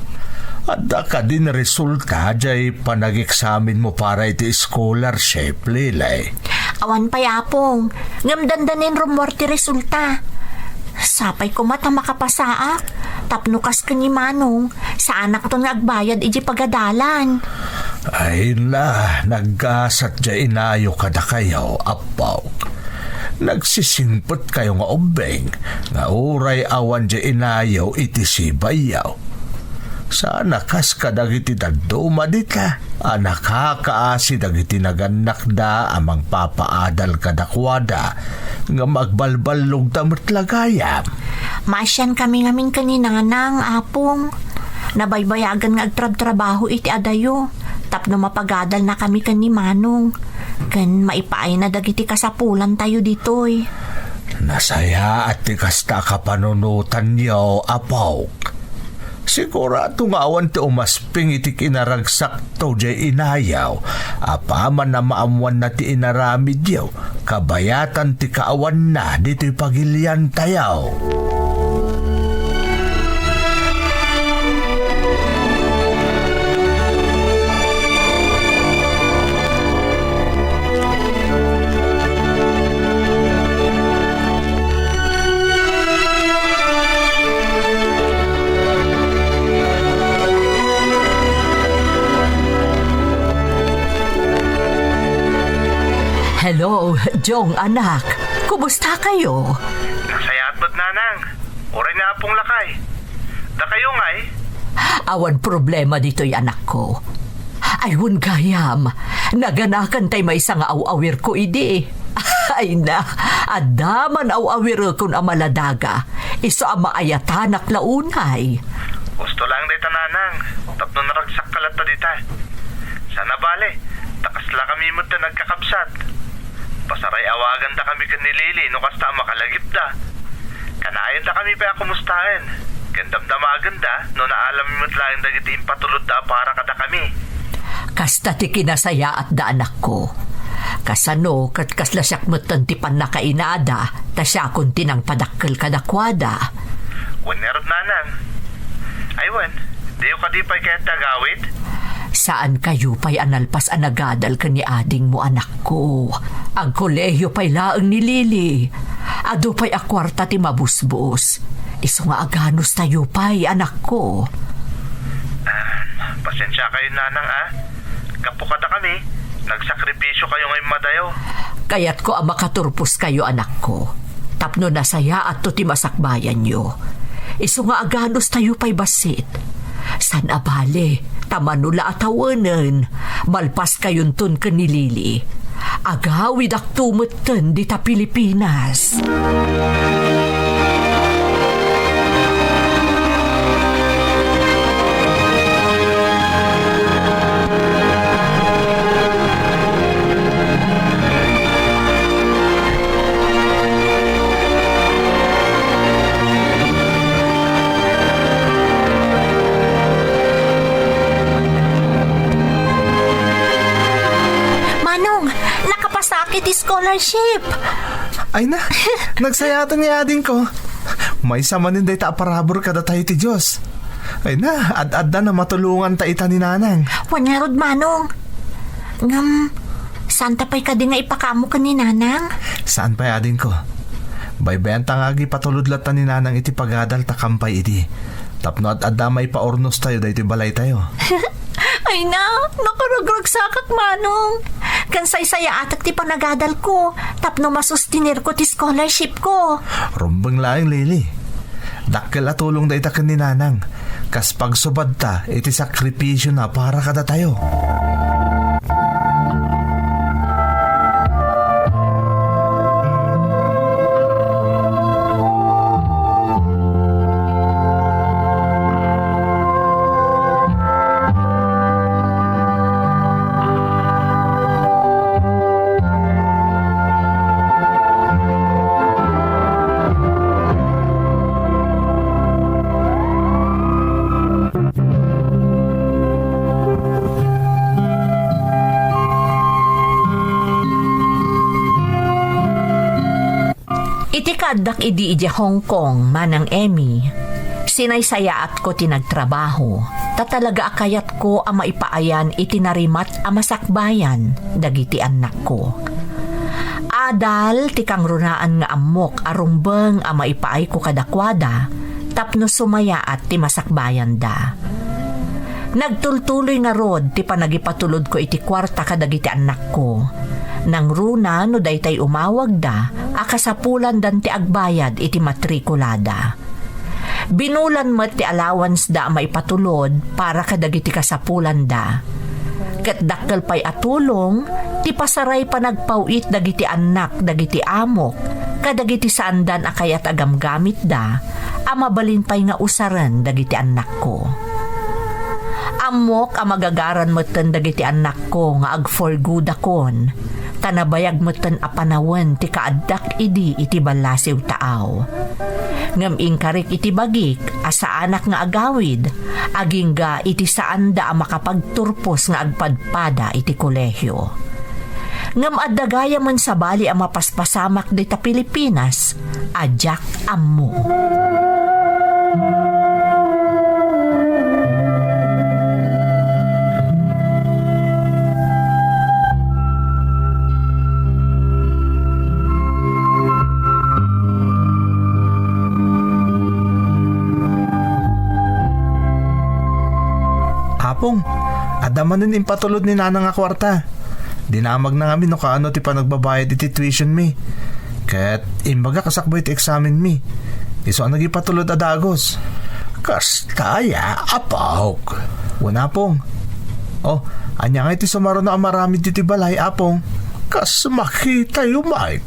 Adda ka din resulta dya panag-examen mo para iti scholarship, lilay. Awan pa'y Apong, ngamdandanin rumor ti resulta. Sapay ko mata makapasaak, tapnukas ka ni manong, sa anak to nga agbayad iji pagadalan. Ay na, naggasat dya inayo kada kayo, apaw. Nagsisimpot kayo nga ubeng, nga uray awan dya inayaw iti sibayaw. Sana kas ka dagiti daduma dita, nakakaasi dagiti naganak da amang papaadal kadakwada, nga magbalbalog tamot lagayam. Masyan kami ngamin kanina nang Apong. Nabaybayagan nga agtrab-trabaho iti adayo, tapno mapagadal na kami kan ni manong. Kan maipaay na dagiti kasapulan tayo ditoy. Nasaya at tikasta ka panunutan niyo, apaw. Sigurado nga awan ti umasping iti kinaragsak to jay inayaw, apaman na maamuan na ti inaramid yaw, kabayatan ti kaawan na dito'y pagilian tayaw. Hello, Jong anak. Kumusta kayo? Nasayat ba't nanang? Oray na Apong lakay. Da kayo nga Awan problema dito'y anak ko. Ayun gayam, naganakan tay may isang awawir ko idi. Ay na, adaman awawir kun amaladaga. Iso ang maayatanak launay. Gusto lang day tananang. Tapno naragsak kalat ta dita. Sana bale, takasla kami mo ta nagkakabsat. Pasaray awagan da kami kan ni Lili no kasta makalagip da. Kanayon da kami pa kumustahin. Gandam-damagan da no naalam mo tlaing dagiti impatulod da para kada kami. Kasta ti kinasaya at da anak ko. Kasano kat kaslasyak mo tantipan na kainada, ta siya kun tinang padakkel kadakwada. Wanerod nanang. Aywan, diyo ka di pa'y kaya tagawid? Saan kayo pa'y analpas anagadal ka ni ading mo anak ko? Ang kolehiyo pa'y laang ni Lili. Ado pa'y akwarta ti mabusbus. Iso nga aganos tayo pa'y anak ko. Pasensya kayo nanang Kapukada kami. Nagsakripisyo kayo ngayon madayo. Kaya't ko ang makaturpos kayo, anak ko. Tapno nasaya at to ti masakbayan nyo. Iso nga aganos tayo pa'y basit. San abale, tamanula at tawanan, malpas kayon ton kanilili. Agawid ak tumutan di ta Pilipinas. Nakapasakit scholarship. Ay na, nagsayatan ni ading ko. May samanin day ta parabor kada tayo ti Diyos. Ay na, ad-adda na matulungan ta ita ni nanang. Wanyarod, Manong. Santa pa'y ka din nga ipakamo ka ni nanang? Saan pa ading ko? Baybayan ta nga patuludlat ta ni nanang iti pagadal ta kampay iti. Tapno ad-adda may paornos tayo day ti balay tayo. Ay na, nakaragragsakak, Manong. Kansay-saya atak ti panagadal ko. Tapno masustinir ko ti scholarship ko. Rumbang laing, Lili. Dakkel at tulong da itakan ni nanang. Kas pagsubad ta, iti sakripisyo na para kada tayo. Itikaddak idi Hong Kong, manang Emmy. Sinaysayaat ko tinagtrabaho. Tatalaga akayat ko ang maipaayan itinarimat ang masakbayan, dagiti anak ko. Adal, tikang runaan nga amok arumbeng ang maipaay ko kadakwada, tapno sumaya at ti masakbayan da. Nagtultuloy nga rod, ti panagipatulod ko iti kwarta kadagiti anak ko. Nang runa no daytay umawag da, akasapulan dan ti agbayad iti matrikulada. Binulan met ti allowance da maipatulod para kadagiti kasapulan da. Ket dakkel pay atulong, ti pasaray pa nagpawit dagiti anak dagiti amok, kadagiti sandan akayat agamgamit da, amabalin pay nga usaran dagiti anak ko. Amok ang magagaran metten dagiti anak ko nga agforgood akon. Tanabayag metten a panawen ti kaaddak idi iti balasiw taaw. Ngem ingkarik iti bagik asa anak nga agawid, agingga iti saanda a makapagturpos nga agpadpada iti kolehyo. Ngem addagaya man sa bali a mapaspasamak dita Pilipinas, ajak ammo. Apong, adamanin impatulod ni nanang nga kwarta. Dinamag na nga mi no kaano ti panagbabayad iti tuition mi. Ket imbaga kasakbay ti examen mi. Iso ang nagipatulod adagos. Kastaya, apawk. Wala pong. Oh, anya nga iti sumaro na marami diti balay, apong. Kas makita yumait.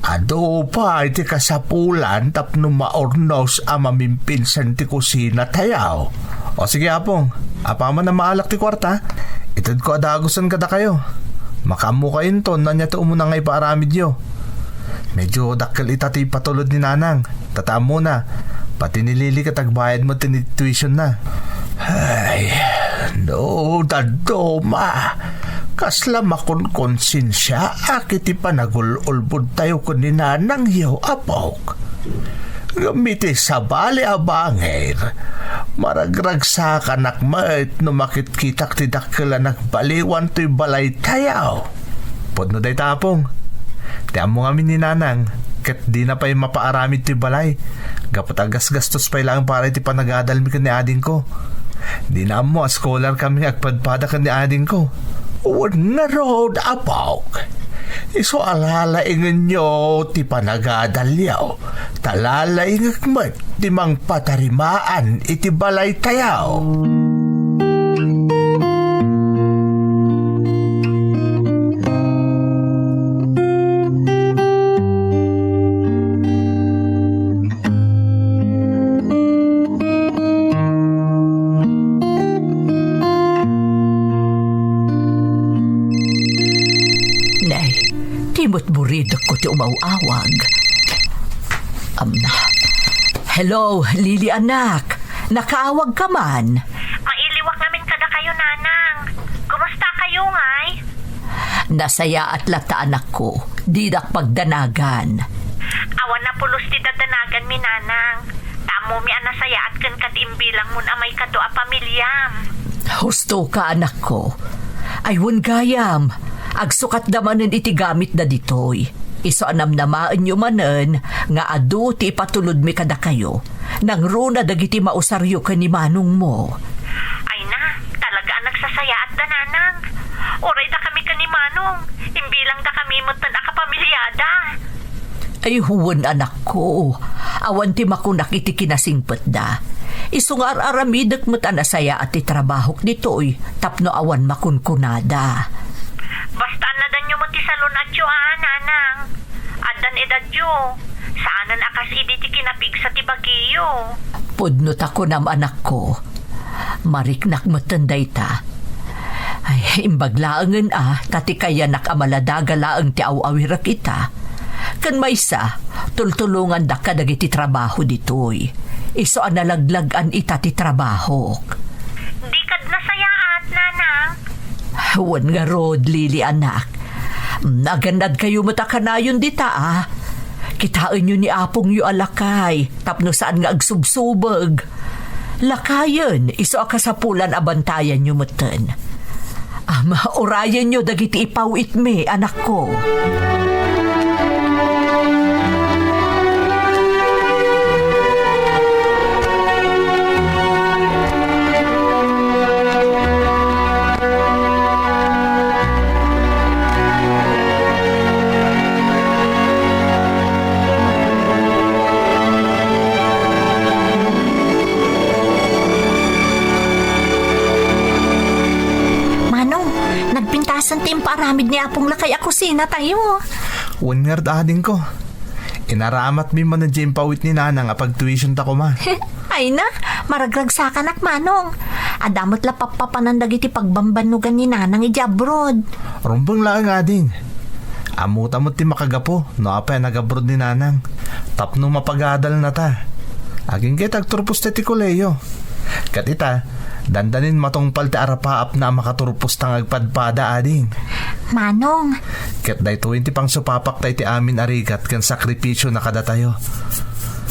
Ado pa iti kasapulan tapno maornos ang mamimpinsan ti kusina tayaw. O sige, apong. Apaman na maalak ti kwarta. Itad ko adagosan kada kayo. Makamu kayo to na niya to umuna nga ipaaramid yo. Medyo dakkel itati patulod ni nanang. Tataam mo na. Pati nilili katagbayad mo tuition na. Ay, no, dadoma. Kaslam akong konsensya. Akiti pa nagululbod tayo ko ni nanang yo, apok. Gamiti sa bali abangir. Maragragsa ka nakmait no makitkitak ti dakila nagbaliwan to'y balay tayaw. Podno day tapong. Tiyan mo nga ni nanang, ket di na pa'y mapaaramid to'y balay. Gapat agas-gastos pa'y lang para iti panagadal mi ka ni ading ko. Di na mo, scholar kami agpadpada ka ni ading ko. Una road apaw. Iso alalaingan nyo ti panagadalyaw. Talalaingak mat ti mang patarimaan iti balay tayaw. Nay, timot burid ko ti umawawag. Hello, Lili anak. Nakaawag ka man. Mailiwak namin kada kayo, nanang. Kumusta kayo, ngay? Nasaya at lata anak ko. Didak pagdanagan. Awan na pulos ti dadanagan mi, nanang. Tamo mi anasaya at kan katimbilang mun amay kato a pamilyam. Husto ka anak ko. Aywan gayam. Agsukat damanen iti gamit na ditoy. Iso anam namaan nyo manen nga adu ti ipatulod mi kada kayo. Nang runa dagiti mausaryo ka ni manong mo. Ay na, talaga nagsasaya at dananang. Oray da kami ka ni manong. Imbilang da kami mutan a kapamilyada. Ay huwan anak ko. Awan ti makunak iti kinasingpet da. Isungar aramidek mo't anasaya at itrabahok ditoy. Tapno awan makunkunada. Basta na danyo mo ti salon at yo, nanang. Adan edad yo. Saanan akas idi ti kinapig sa tibagiyo. Pudnot ako nam anak ko. Mariknak matanday ta. Ay, imbaglaangan tati kaya nakamaladaga-laang ti aw-awira kita. Kan maysa, tultulungan da ka dagiti trabaho ditoy. Iso analaglagan ita ti trabaho. Di kad nasayaat, nanang. Huwan nga rod, Lili anak. Nagandad kayo matakanayon dita Kitaan nyo ni apong yu alakay. Tapno saan nga agsubsubag. Lakayan, iso akasapulan abantayan nyo matan. Orayan nyo dagiti ipawit me, anak ko. Nagpintasan ti imparamid ni apong lakay ako sina tayo. Wangard ading ko. Inaramat mi man na dyan pawit ni nanang apag tuition ta ko man. Ay na, maragragsakan ak manong. Adamot la papapanandag iti pagbambanugan ni nanang iti abroad. Rumbang lang ading. Amutamot ti makagapo, no apay nag-abroad ni nanang. Tapno mapagadal na ta. Aging kay tagturpos ti koleyo. Katita, dandanin matongpal ti arapaap na makaturpos tang agpadpada ading. Manong. Ket daytoy ti pang supapak tay ti amin arigat ken sakripisyo na kada tayo.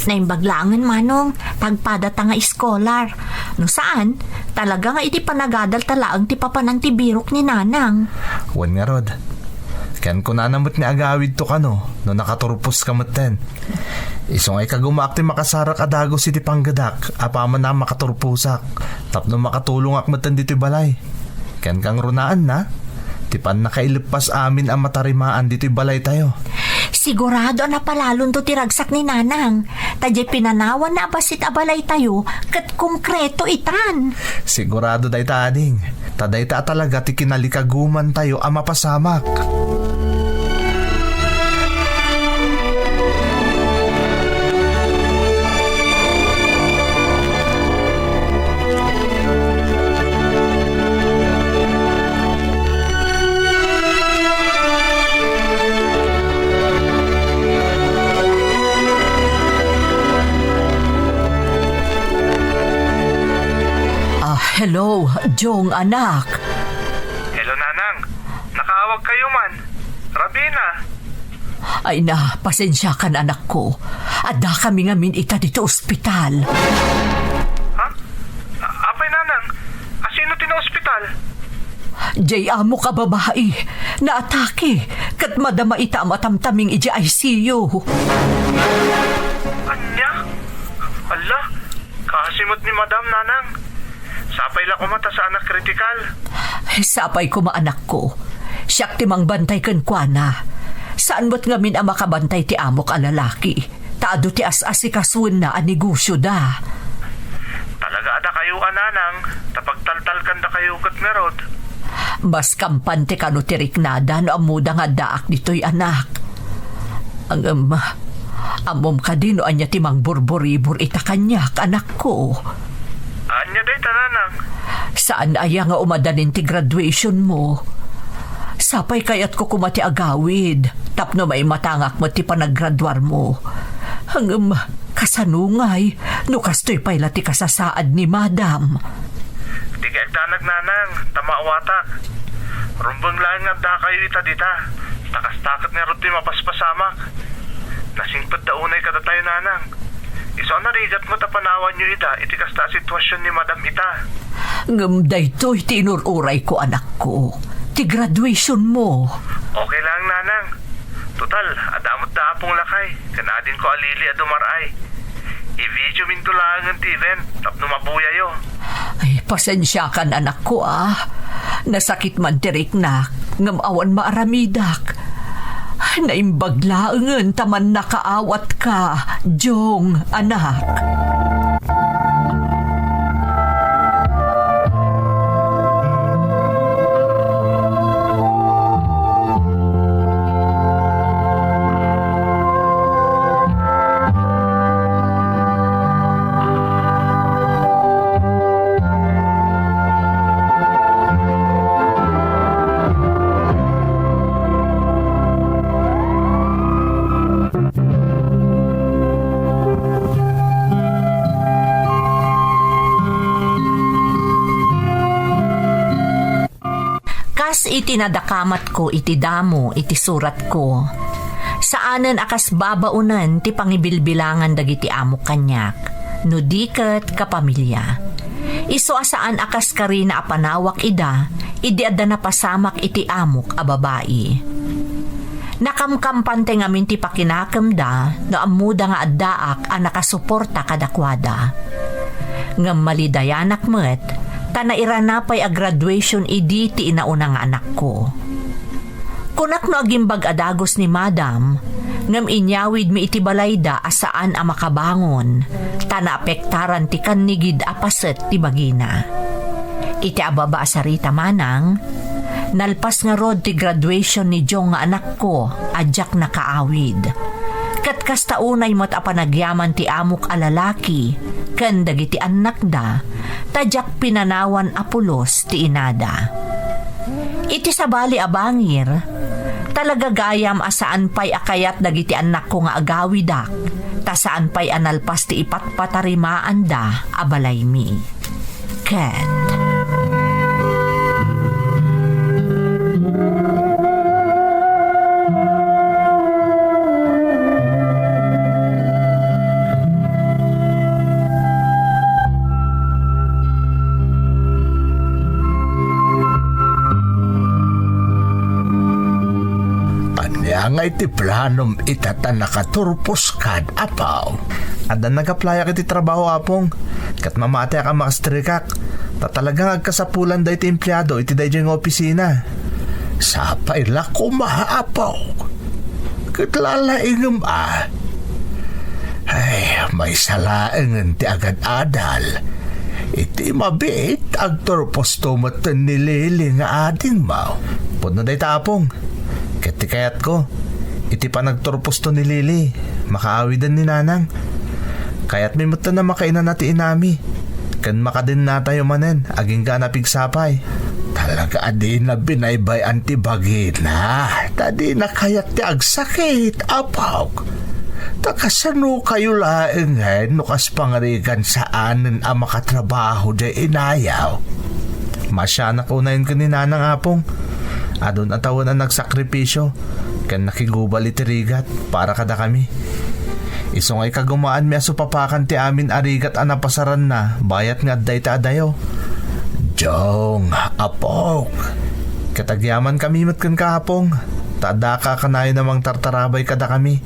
Naimbaglangan manong, tagpada ta nga iskolar. No saan, talaga nga iti panagadal talaang ti papanang ti birok ni nanang. Wan nga rod. Ken ko nanamot ni agawid to kano, no nakaturpos kamutten. Isong ay kagumak ti makasarak adagos iti panggadak, apaman na makaturpusak. Tapno makatulong akmatan dito balay. Ken kang runaan na, tipan nakailipas amin ang matarimaan dito balay tayo. Sigurado na palalon to tiragsak ni nanang. Tadya pinanawan na basit abalay tayo, kat konkreto itan. Sigurado day ta ading. Taday ta talaga ti kinalikaguman tayo ang mapasamak. Hello, Jong anak. Hello nanang, nakaawag kayo man. Rabina. Ay na, pasensya ka na anak ko. Ada kami nga min ita dito ospital. Ha? Apay nanang, asino tina-ospital? Jay amo ka babae, naatake, kat madama ita matamtaming iji ICU. Anya? Ala, kasimot ni madam nanang. Sapay lang kumata sa anak kritikal. Sapay ko maanak ko. Siyak timang bantay kan kwa na. Saan mo't ngamin ang makabantay ti amok a lalaki? Taado ti as-asikaswin na ang negosyo da. Talaga ada kayo ananang, tapagtaltal kanda kayo kat ngarod. Mas kampante ka no tiriknada no amuda nga daak dito'y anak. Ang amom ka din no anya timang burburibur ita kanyak anak ko. Anya day tananang. Saan aya nga umadanin ti graduation mo? Sapay kayat ko kumati agawid. Tapno may matangak mo ti panaggraduar mo. Hanggang kasanungay, no kastoy pa'y lati kasasaad ni madam. Di ka agdanag nanang, tamawatak. Rumbang lang nga da kayo ita-dita. Takas-takat nga ruti mapaspasamak. Nasingpad daunay kada tayo nanang. Iso narigat mo tapanawan nyo ita, itikas ta sitwasyon ni madam ita. Ngam daytoy tinururay ko anak ko. Ti graduation mo. Okay lang nanang. Total, adamot da apong lakay. Kanadin ko alili a dumaray. I-video min tulangan ti event, tapno mabuyayo. Ay, pasensya kan anak ko Nasakit man tirik na, ngam awan maaramidak. Naimbaglaangan taman nakaawat ka, Jong, anak. Iti nadakamat ko, iti damo, iti surat ko. Saanan akas babaunan ti pangibilbilangan dagiti amok kanyak, no diket kapamilya. Iso asaan akas kari na apanawak ida, idi adda na pasamak iti amok a babae. Nakamkampante ngamin ti pakinakam no amuda nga addaak a nakasuporta kadakwada. Ngam malidayanak met, tanairanapay a graduation idi ti inaunang anak ko. Kunak no agimbag adagos ni madam, ngam inyawid mi iti balayda asaan a makabangon, tanaapektaran ti kannigid apaset ti bagina. Iti ababa asarita manang, nalpas nga rod ti graduation ni Jong nga anak ko, adyak nakaawid. Kat kastaunay mo't apanagyaman ti amok a lalaki, ken dagiti anak da, tadyak pinanawan apulos ti inada. Iti sabali abangir, talaga gayam asaan pay akayat dagiti anak ko nga agawidak, ta saan pay analpas ti ipatpatarimaan da abalay mi. Ken. Nga iti planom itata nakaturpos kad apaw. Adan nag-applya kiti trabaho apong. Kat mamate ka makastrikak. Talagang agkasapulan da iti empleyado iti da yung opisina. Sapay la kumaapaw. Katlalaingam Ay, may salaangan ti agad adal. Iti mabit agturpos tumatan nilili nga ading maw. Puno da itapong. Kati kayat ko, iti pa nagturpos to ni Lily, makaawidan ni nanang. Kaya't may muta na makainan nati inami. Kan makadin na tayo manen, aging ka napigsapay. Talaga adi na binaybay antibagina. Tadi na kayat ti agsakit, apaw. Takasano kayo laengan no kas pangarigan saanan ang makatrabaho di inayaw. Masya na kunayin ko ni nanang apong. Adon atawan ang nagsakripisyo, kan nakigubal itirigat para kada kami. Isong ay kagumaan mi aso papakan ti amin arigat anapasaran na, bayat nga adday ta adayo. Jong, apok. Katagyaman kami matkan kahapong, tada ka kanayo namang tartarabay kada kami.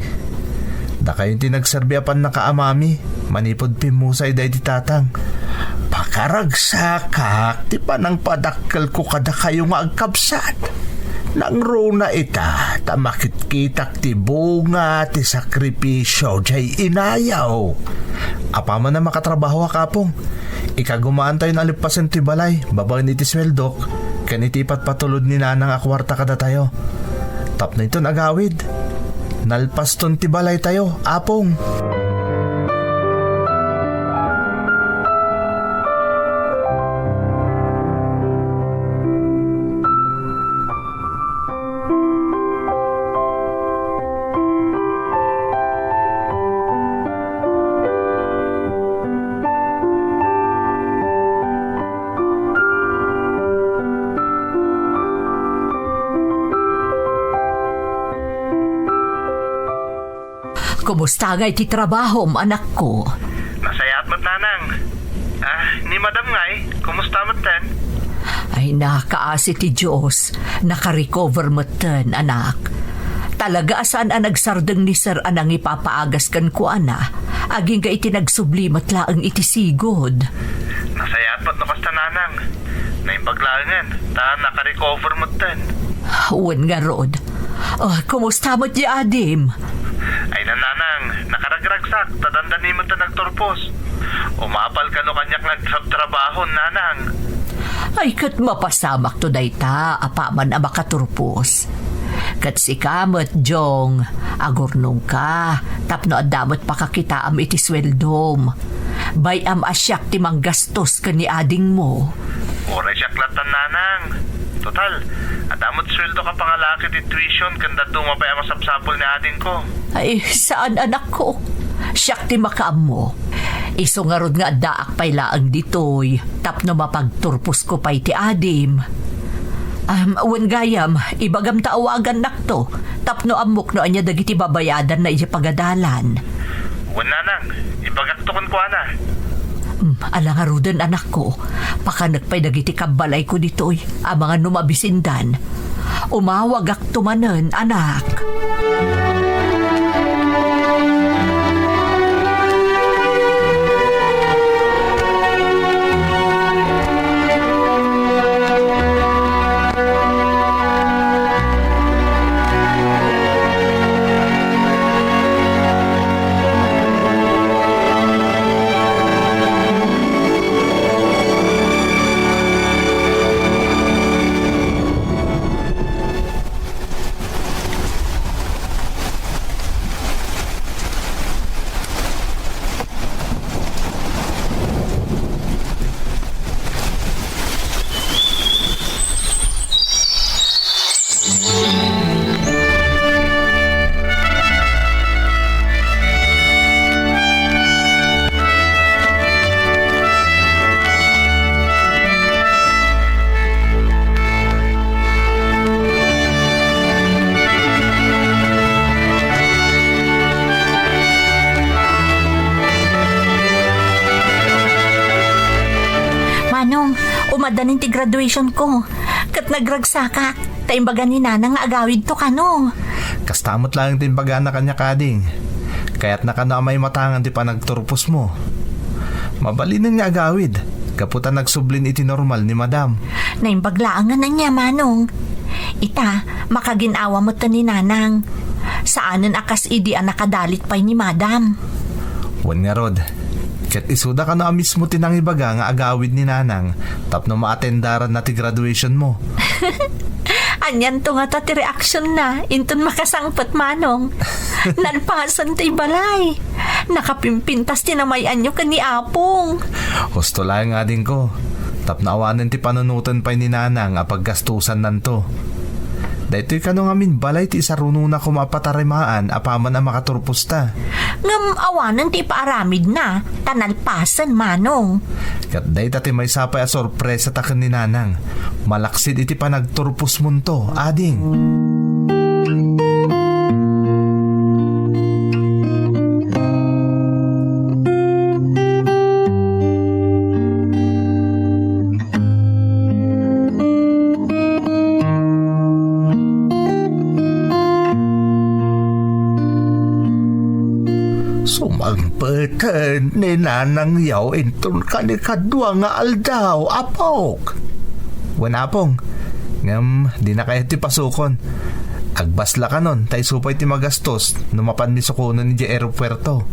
Da kayo tinagserbi apan nakaamami, manipod pimusay day ti tatang. Nakaragsakak, ti pa nang padakkel ko kada kayo nga agkabsat. Nang runa ita, tamakit-kitak ti bunga, ti sakripisyo, jay inayaw. Apa man na makatrabaho kapong. Ikagumaan tayo na alipasin ti balay, babang ni ti sweldok, kanitipat patulod ni nanang akwarta kada tayo. Tap na ito nagawid. Nalpas ton ti balay tayo, apong. Kumusta nga iti trabaho, anak ko? Nasayat mo't nanang. Ni madam nga kumusta mo't ten? Ay nakaasi ti Diyos, nakarecover mo ten, anak. Talaga saan ang nagsardeng ni Sir anang ipapaagas kan ko, ana. Aging ka iti nagsublimat laang iti sigod. Nasayat mo't nakasta nanang. Naimbaglangan, nakarecover mo't ten. Uwan nga, Rod. Kumusta mo't di Adim? Ay nananang, nakaragragsak, tadandani mo ta nagturpos. Umapal ka no kanyak nagtrabaho, nanang. Ay kat mapasamak to dayta, apaman a makaturpos. Kat si kamot, Jong, agurnong ka, tapno adamot pakakita am iti sweldom. Bay am asyak ti manggastos ka ni ading mo. Oray siyaklatan, nanang. Total, adamot sweldo ka pangalaki di tuition kanda dumapay ang masapsapol ni ading ko. Ay, saan anak ko? Siyak ti makaam mo. Iso nga rod nga daak pay laang ditoy, tapno mapagturpos ko pay ti adim. Wan gayam, ibagam taawagan nakto, tapno amok no anya dagiti babayadan na iya pagadalan. Wan nanang, ibagaktukon ko ana. Alang arudan anak ko, pakanagpay dagiti kabalay ko ditoy, ang mga numabisindan. Umawag ak tumanen, anak. Umadanin ti graduation ko. Kat nagragsaka, taimbaga ni nanang agawid to kano. Kastamot lang din pag-ana kanya kading. Kaya't nakanaamay matangan di pa nagturpos mo. Mabalinin nga agawid. Kaputan nagsublin iti normal ni madam. Naimbaglaangan na niya, manong. Ita, makaginawa mo to ni nanang. Saanan akas idi ang nakadalit pa'y ni madam. Wan nga rod. Ket isuda ka na mismo tinang ibaga nga agawid ni nanang tapno maatendaran na ti graduation mo. Anyan to nga ti reaction na inton makasangpot, manong. Nalpasan ti balay. Nakapimpintas tinamayan nyo ka ni Apong. Gusto lang nga din ko. Tapno awanan ti panunutan pa ni nanang a paggastusan nanto. Dahito'y kano nga min balay ti isaruno na kumapatarimaan apaman ang makaturpos ta. Ngam awanan ti paaramid na, tanalpasan, manong. Kat dahi tati may sapay a sorpresa takan ni nanang. Malaksid iti pa nagturpos munto, ading. Sumangpeten ni nanang yaw inton ka ni kadwa nga aldaw, apok. Wanapong, ngam di na kayo ti pasukon. Agbasla ka nun, tay supay ti magastos, numapan mi sukuno ni di aeropuerto.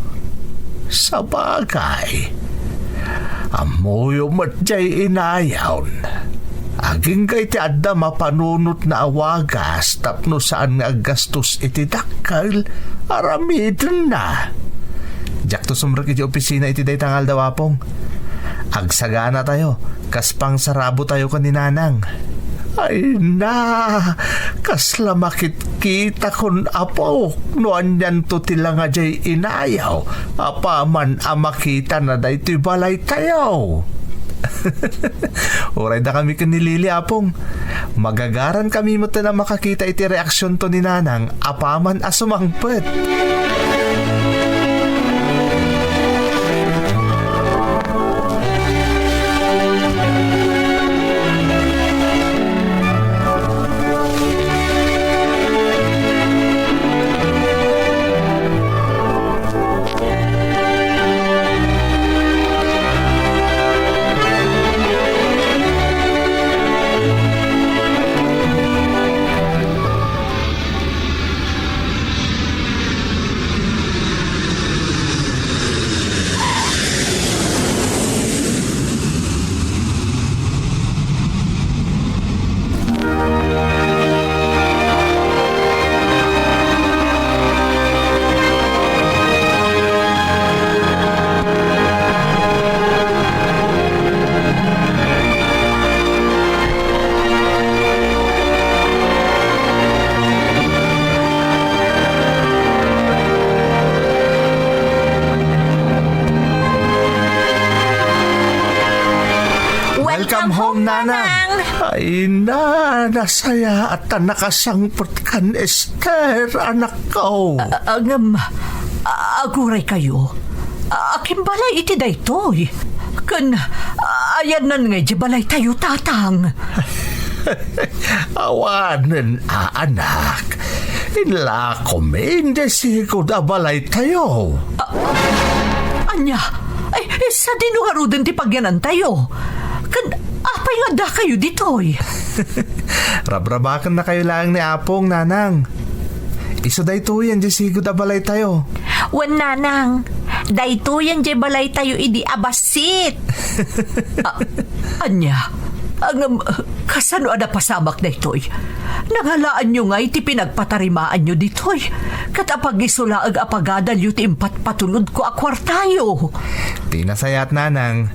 Sa bagay, amoyo matjay inayawn. Aging kay ti adda mapanunot na awagas tapno saan nga aggastos iti dakkel aramidin na. Jak to sumrek iti opisina iti day tangal daw apong. Agsagana tayo, kaspang sarabo tayo kaninanang. Ay na, kasla makit-kita kon apo, noan yan to tila nga jay inayaw, apaman makita na da ito'y balay tayo. Oray da kami kanilili apong. Magagaran kami mo na makakita iti reaksyon to ni nanang, apaman asumangpet. Welcome home, Nanang! Ay na, nasaya at nakasangpot kan Esther, anak ko. Aguray kayo. Aking balay iti daytoy. Kan, ayan nan nga di balay tayo, tatang. Awanan, anak. Inla ko hindi sigod abalay tayo. Anya, ay, sa dinuharudan ti pagyanan tayo. Kan, apay nga da kayo ditoy. Rabrabakan na kayo lang ni apong, nanang. Iso daytoy yan, di sigod abalay tayo. Wan, nanang, daytoy yan di balay tayo idi abasit. Anya, kasano ada pasamak daytoy? Nangalaan nyo nga iti pinagpatarimaan nyo ditoy. Katapag isulaag apagadal yu ti impat patulod ko akwartayo. Tinasayat, nanang.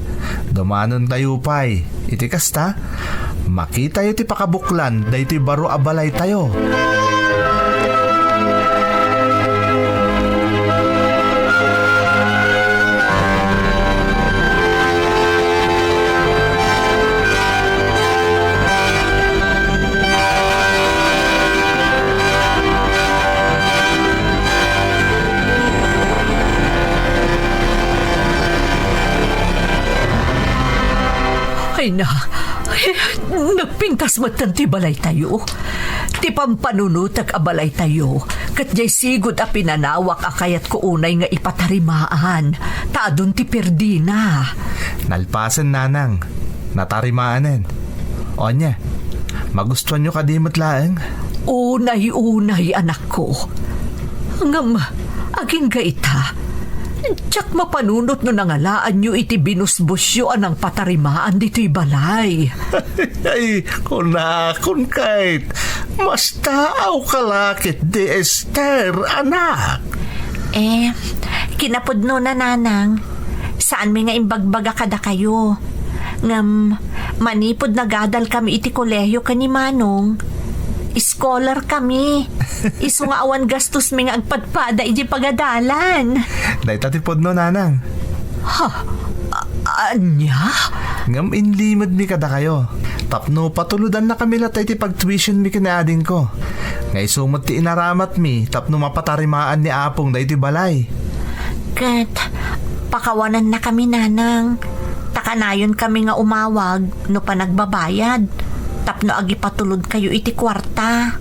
Dumanon tayo pay. Iti kasta, makita yu ti pakabuklan, dahi ti baro abalay tayo. Ay na, nagpintas matan ti balay tayo. Ti pampanunutag abalay tayo. Kat jay sigod a pinanawak akayat ko unay nga ipatarimaan. Taadon ti perdina. Nalpasan, nanang. Natarimaanen. O nya, magustuhan nyo kadimot laeng? Unay, anak ko. Ngam, aging gaita. Tsak mapanunot no nangalaan nyo iti binusbusyo anang patarimaan dito'y balay. Ay, kun kahit mas taaw kalakit di Esther, anak. Kinapudno na, nanang. Saan mi nga imbagbaga kada kayo? Ngam, manipod nagadal kami iti kolehiyo kani Manong. Scholar kami. Isu nga awan gastos mi nga agpadpada iti pagadalan. Dahi tatipod no, nanang. Anya? Ngam inlimad mi kada kayo. Tapno patuludan na kami latay ti pag-tuition mi kinaading ko. Ngay sumot ti inaramat mi, tapno mapatarimaan ni apong dahi ti balay. Kat, pakawanan na kami, nanang. Takanayon kami nga umawag no pa nagbabayad. Tapno agi patulod kayo iti kwarta.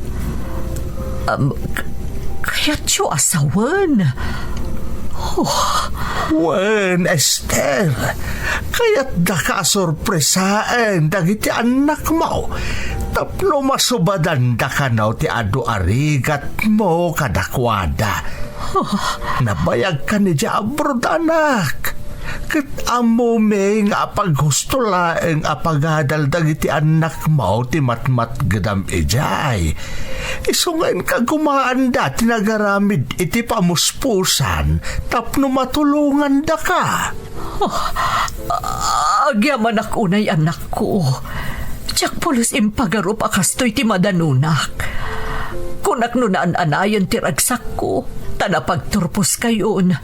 Kaya tiyo asawan. Wen, Esther, kaya't nakasorpresaan dagiti anak mo. Tapno masubadan da ka na ti adu arigat mo kadakwada. Nabayag ka ni abroad, anak. Kat amo may nga paghustulaeng apagadal dagiti anak mo ti matmat gadam ijay. Isungain ka gumaan da tinagaramid iti pamuspusan tapno matulungan da ka. Agyaman unay anak ko. Tiyak pulos impagarup akastoy ti madanunak. Kunak nunaan anayon ti ragsak ko, tanapagturpos kayon.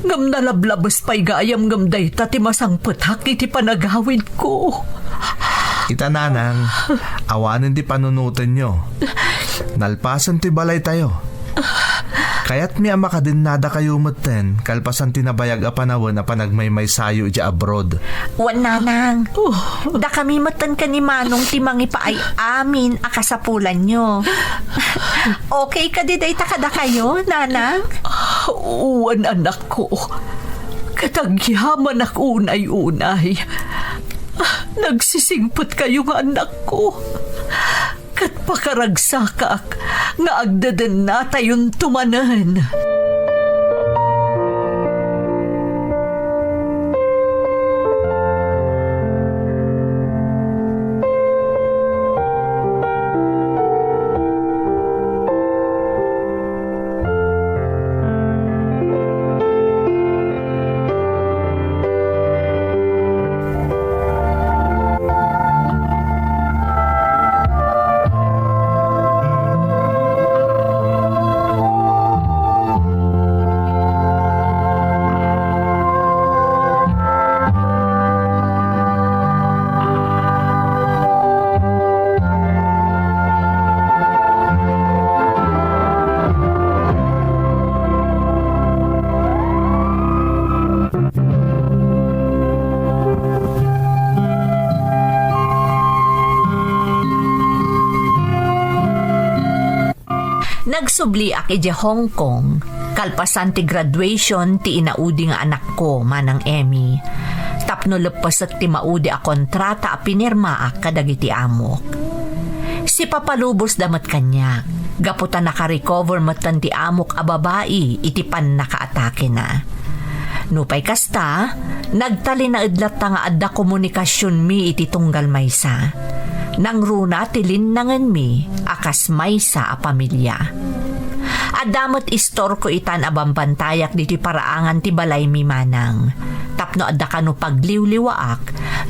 Ngam nalablabas pa'y gayam ngam dayta ti masangputak iti panagawin ko. Ita nanang, awanin ti panunutan nyo. Nalpasan ti balay tayo. Kaya't mi ama ka din nada kayo muten, kalpasan tinabayag a panawon na panagmaymay sayo iti abroad. Wan nanang, da kami matan ka ni Manong ti mangipa ay amin akasapulan nyo. Okay ka di day takada kayo, nanang? Uwan anak ko. Katagyaman ak unay-unay. Nagsisingpot kayo nga anak ko. Kat pakaragsakak nga agdadan na tayon tumanan. Nagsubli ak iti Hong Kong, kalpasan ti graduation ti inaudi nga anak ko, manang Emmy. Tapno lepasak ti maudi a kontrata a pinirma ak kadagiti amok. Si papalubos damat kanya, gaputan naka-recover matan ti amok a babae, iti pan nakaatake na. Nupay kasta, nagtali na idlat nga adda komunikasyon mi iti tunggal maysa. Nang runa tilin nangan mi, akas maysa a pamilya. Adamot istor ko itan abambantayak diti paraangan ti balay mi manang. Tapno adda ka no pagliwliwaak,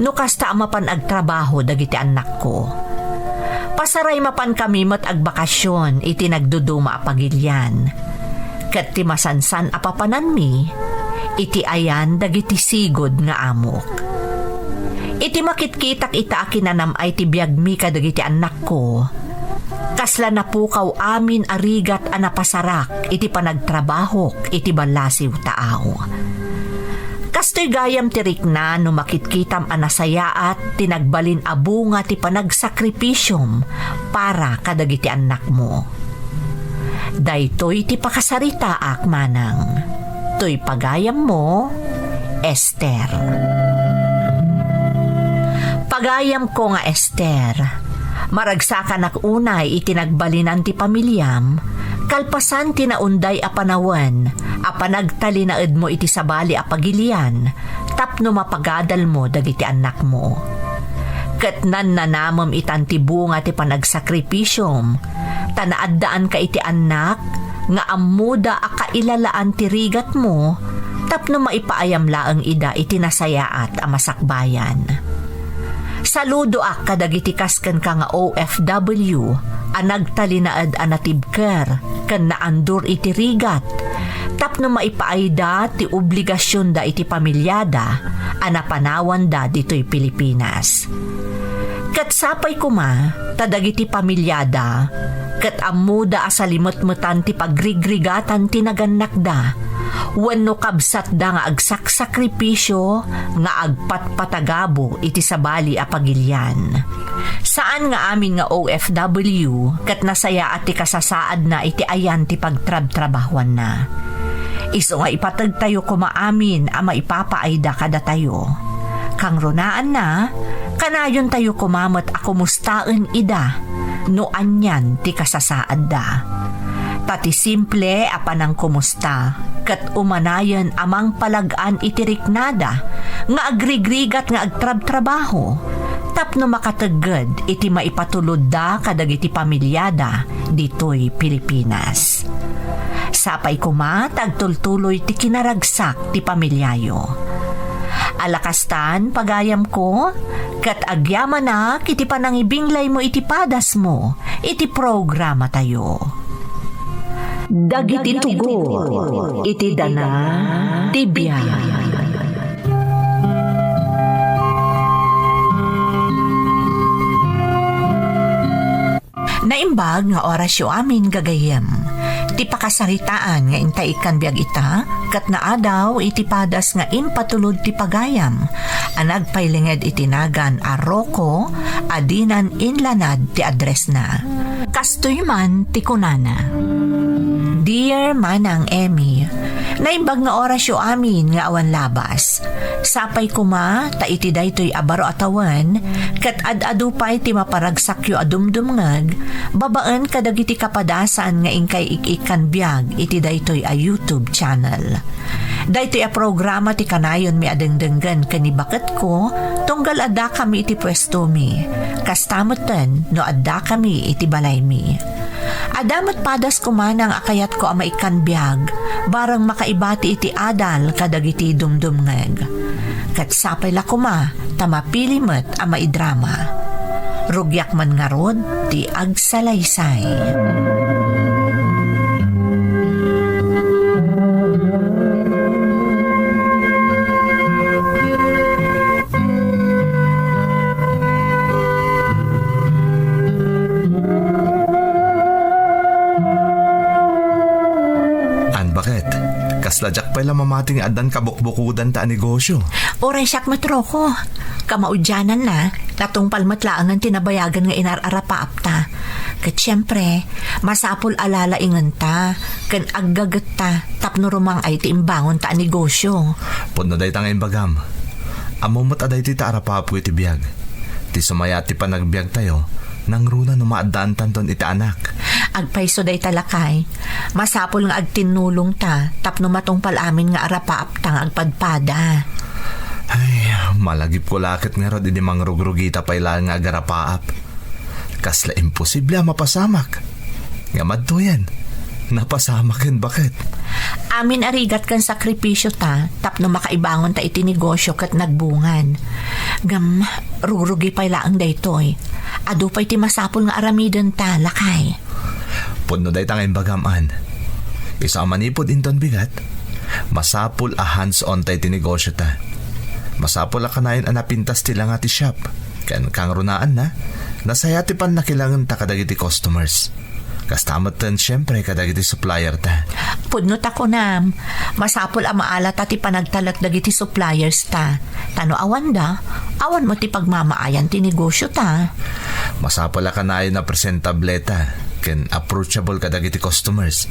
no kasta mapan agtrabaho dagiti anak ko. Pasaray mapan kami mat agbakasyon iti nagduduma a pagilyan. Kat ti masansan a papanan mi, iti ayan dagiti sigod nga amok. Iti makitkitak ita akinanam ay ti biyag mi kadagiti anak ko. Kasla napukaw amin arigat a napasarak iti panagtrabahok iti balasiw taaw. Kastoy gayam tirik na no makitkitam a nasayaat tinagbalin a bunga ti panagsakripisyom para kadagiti anak mo. Daytoy ti pakasarita ak manang. Toy pagayam mo, Esther. Pagayam ko nga Esther, maragsakan ak unay itinagbalinan ti pamilyam, kalpasan tinaunday a panawan, a panagtalinaed mo iti sabali a pagilian, tapno mapagadal mo dagiti anak mo. Katnan na namam itan ti bunga ti panagsakripisyom, tanaaddaan ka iti anak, nga amuda a kailalaan ti rigat mo, tapno maipaayam laang ida iti nasayaat a masakbayan. Saludo ak kadagiti kasken ka nga OFW a nagtalinaad a natibker ken naandur iti rigat tapno maipaayda ti obligasyon da iti pamilyada a napanawan da ditoy Pilipinas. Ket sapay kuma tadagiti pamilyada ket ammuda a salimot-mutan ti pagrigrigatan ti nagannakda wenno kabsat da nga agsaksakripisyo nga agpatpatagabo iti sabali a pagilyan. Saan nga amin nga OFW ket nasaya at ti kasasaad na iti ayan ti pagtrab-trabahuan na. Iso nga ipatag tayo kumaamin ang maipapaayda kada tayo. Kang runaan na, kanayon tayo kumamot a kumustaan ida, no anyan ti kasasaad da. Pati simple apanang kumusta, kat umanayan amang palagaan itiriknada, nga agrigrigat nga agtrab-trabaho, tapno makatagad iti maipatulod da kadag iti pamilyada ditoy Pilipinas. Sapay kuma tagtultuloy ti kinaragsak ti pamilyayo. Alakastan pagayam ko, kat agyaman na kiti panangibinglay mo iti padas mo, iti programa tayo. Dagiti tugo, iti dana, tibya. Naimbag nga orasyo amin gagayem. Ti pakasaritaan nga intay ikan biag ita, kat naadaw iti padas nga impatulod ti pagayam, anag pailinged itinagan a Rocco, adinan inlanad ti address na. Kastoy man ti kunana. Dear Manang Emmy, naimbag nga orasyo amin nga awan labas. Sapay kuma, ta iti daytoy abaro atawan, kat ad-adupay ti maparagsakyo adumdumngag, babaan kadag iti kapadasan nga ingkay ikan biag iti daytoy a YouTube channel. Daytoy a programa ti kanayon mi adengdenggan kanibaket ko, tunggal adda kami iti pwesto mi, kastamutan no adda kami iti balay mi. Adamat padas kumanang akayat ko ama ikan biag, barang makaibati iti adal kadag iti dumdumngag. Kat sapay la kuma, tamapilimet ama idrama. Rugyak man nga rod, ti agsalaysay. Kasladyak pala mamating adan kabukbukudan ta negosyo. Oray siyak matroko. Kamaudyanan na, natong palmatlaangan tinabayagan nga inararapaap ta. Kat syempre, masapul alala ingan ta, kan aggagat ta, tapno rumang ay tiimbangon ta negosyo. Puno day tangayin bagam. Amumot aday ti ta arapaap ko iti biyag. Ti sumaya ti panagbiag tayo, nang runa no maadaan tanton iti anak. Agpaiso day talakay, masapul nga agtinulong ta, tapno matungpal amin nga arapaap ta nga agpadpada. Ay, malagip ko lakit nga rod, hindi mangrugrugita pa ilang nga agarapaap. Kasla imposible mapasamak. Nga madto yan, napasamak yan bakit? Amin arigat kan sakripisyo ta, tapno makaibangon ta iti negosyo kat nagbungan. Gam, rugrugi pa ilang daytoy. Ado pa iti masapul nga aramidon ta, lakay. Puno day tangayin bagaman. Isa manipod inton bigat, masapul a hands-on tay tinegosyo ta. Masapul a kanayin anapintas tila nga ti shop. Kan kang runaan na, nasaya ti pan nakilangan ta kadag iti customers. Kastamot tan syempre kadag iti supplier ta. Pudno ta ko nam, masapul a maala ta ti panagtalat dagiti suppliers ta. Tano awan da, awan mo ti pagmamaayan ti negosyo ta. Masapul a kanayin na presentable ta. Ken approachable kadag iti customers.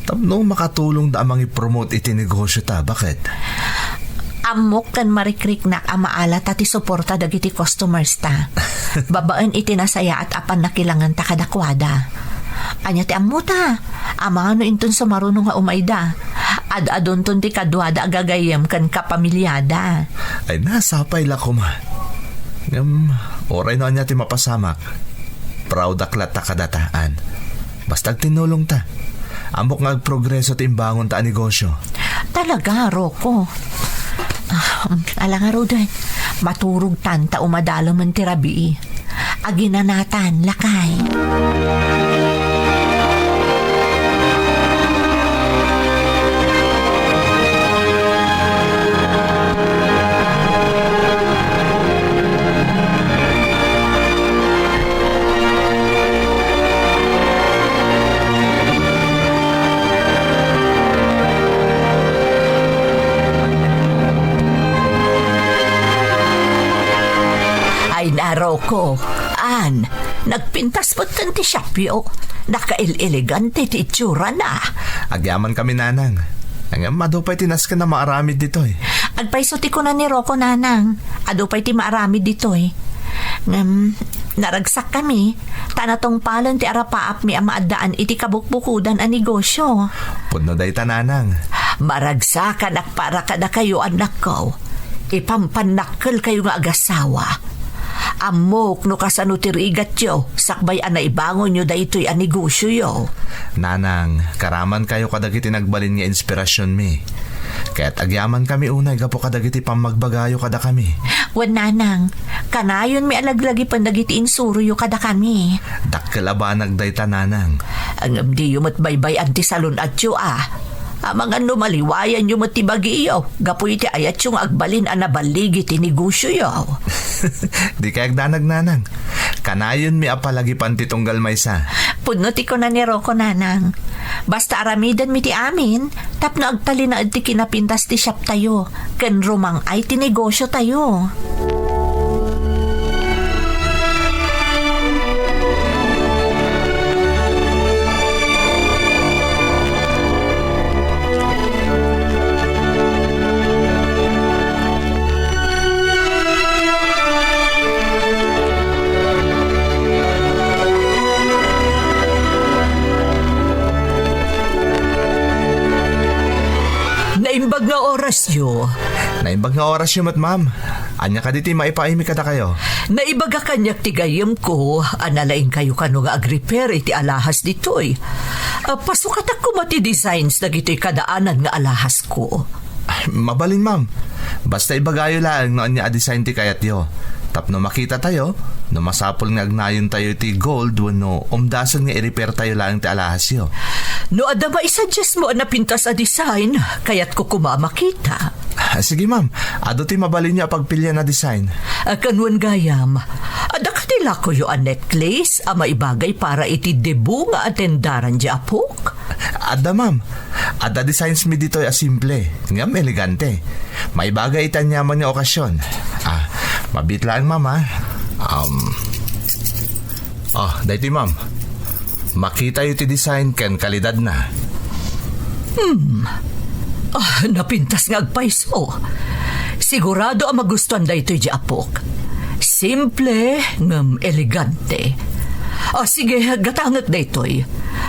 Tapno makatulong da amang i-promote iti negosyo ta, bakit? Amok kan marikriknak amaala tati suporta dagiti customers ta. Babaan iti nasaya at apan nakilangan ta kadakwada. Anya ti amuta, amano inton sa marunong nga umayda. Ad-adon ton ti kadwada agagayem kan kapamilyada. Ay nasapay la ko ma. Oray no anya ti mapasamak. Proud aklat ta kadataan. Bastag tinulong ta. Amok nga agprogreso ti imbangon ta negosyo. Talaga, Rocco. Alang nga roday, maturog tanta umadalo man ti rabii. Aginanatan, lakay. Rocco, nagpintas po tanti siyapyo. Nakail-elegante ti itsura na. Agyaman kami nanang. Ang madupay tinas ka na maaramid dito eh. Agpaiso ti ko na ni Rocco nanang. Ado pa'y ti maaramid dito eh. Naragsak kami. Tanatong palan ti arapaap mi amaadaan iti kabukbukudan a negosyo. Pudno day tananang. Maragsakan ak para kada kayo anak ko. Ipampanakkel kayo nga agasawa. Amok no kasano ti rigat yo. Sakbay anay bangon nyo da ito'y a negosyo yo. Nanang, karaman kayo kadagiti nagbalin nga inspirasyon mi. Kaya't agyaman kami unay gapo kadagiti pamagbagayo kada kami. Wan nanang, kanayon mi alaglagi pandagiti insuruyo kada kami. Dakkel abanag day tananang. Ang amdi yung matbaybay anti salon at yo Amang ano maliwayan yung matibagi yo. Gapoy iti ayat yung agbalin anabaligi ti negosyo yo. Di kayag nanang. Kanayon mi apalagi pantitunggal maysa. Punoti ko na ni Rocco nanang. Basta aramidan mi ti amin, tapno agtali na ti kinapintas ti shop tayo. Ken rumang ay ti negosyo tayo. Naimbag nga oras yo. Naimbag nga oras yung ma'am. Anya ka diti maipaimi kada kayo. Naibaga kanyak ti gayem ko, analaing kayo kano nga agrepair iti alahas ditoy. Pasukat ako mati designs na gito'y kadaanan nga alahas ko. Mabalin ma'am. Basta ibagayo lang no anya a-design ti kayat yo. Tapno makita tayo, no masapol nga agnayon tayo ti gold wano umdason nga i-repair tayo lang ti alahas yo. No adama isa-adjust mo na pintas a design, kaya't ko kumamakita. Sige ma'am, ado ti mabalin niya pagpilya na design. Kanwan gayam, ada kanila ko yung a necklace a maibagay para iti debu nga atendaran di apok. Ada ma'am, ada designs mi dito a simple, ngam elegante. Maibagay itan yaman nga okasyon. Mabit lang ma'am ha. Dayti ma'am. Makita yung ti design ken kalidad na. Napintas nga agpaiso. Sigurado ang magustuhan da ito'y di apok. Simple ngam elegante. Sige, gatangat da ito'y.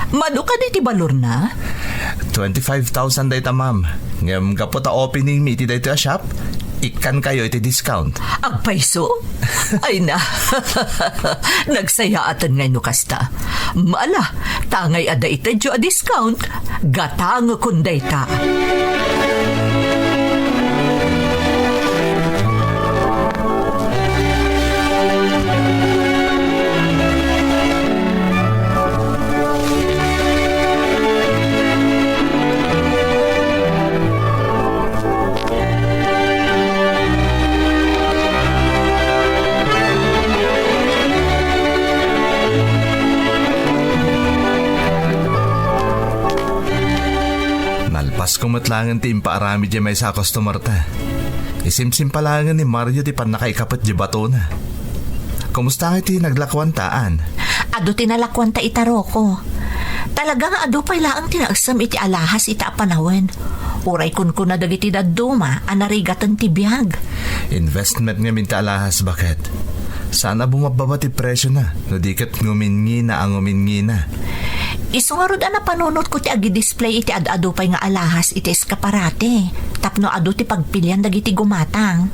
Mano ka di balor na? 25,000 dayta ma'am. Ngam kapot a opening mi iti dayto a shop. Ikan kayo iti discount. Agpaiso? Ay na. Nagsayaatan ngay no kasta. Maala, tangay ada itadyo a discount. Gatang kunday ta. Pas kumatlangan ti impaarami di may sa customer ta. Isimsim palangan ni Mario di pan nakaikapat di bato na. Kumusta nga ti naglakwan taan? Ado tinalakwan ta itaroko. Talagang ado pa'y laang tinaasam iti alahas ita panawen. Uray kun na dagiti daduma anarigatan ti biyag. Investment nga minta alahas bakit? Sana bumababa ti presyo na. No diket ngumingi na ang ngumingi na. Isungarod na panunot ko ti agi-display iti ad-ado pa'y nga alahas iti eskaparate. Tapno ado ti pagpilian dagiti gumatang.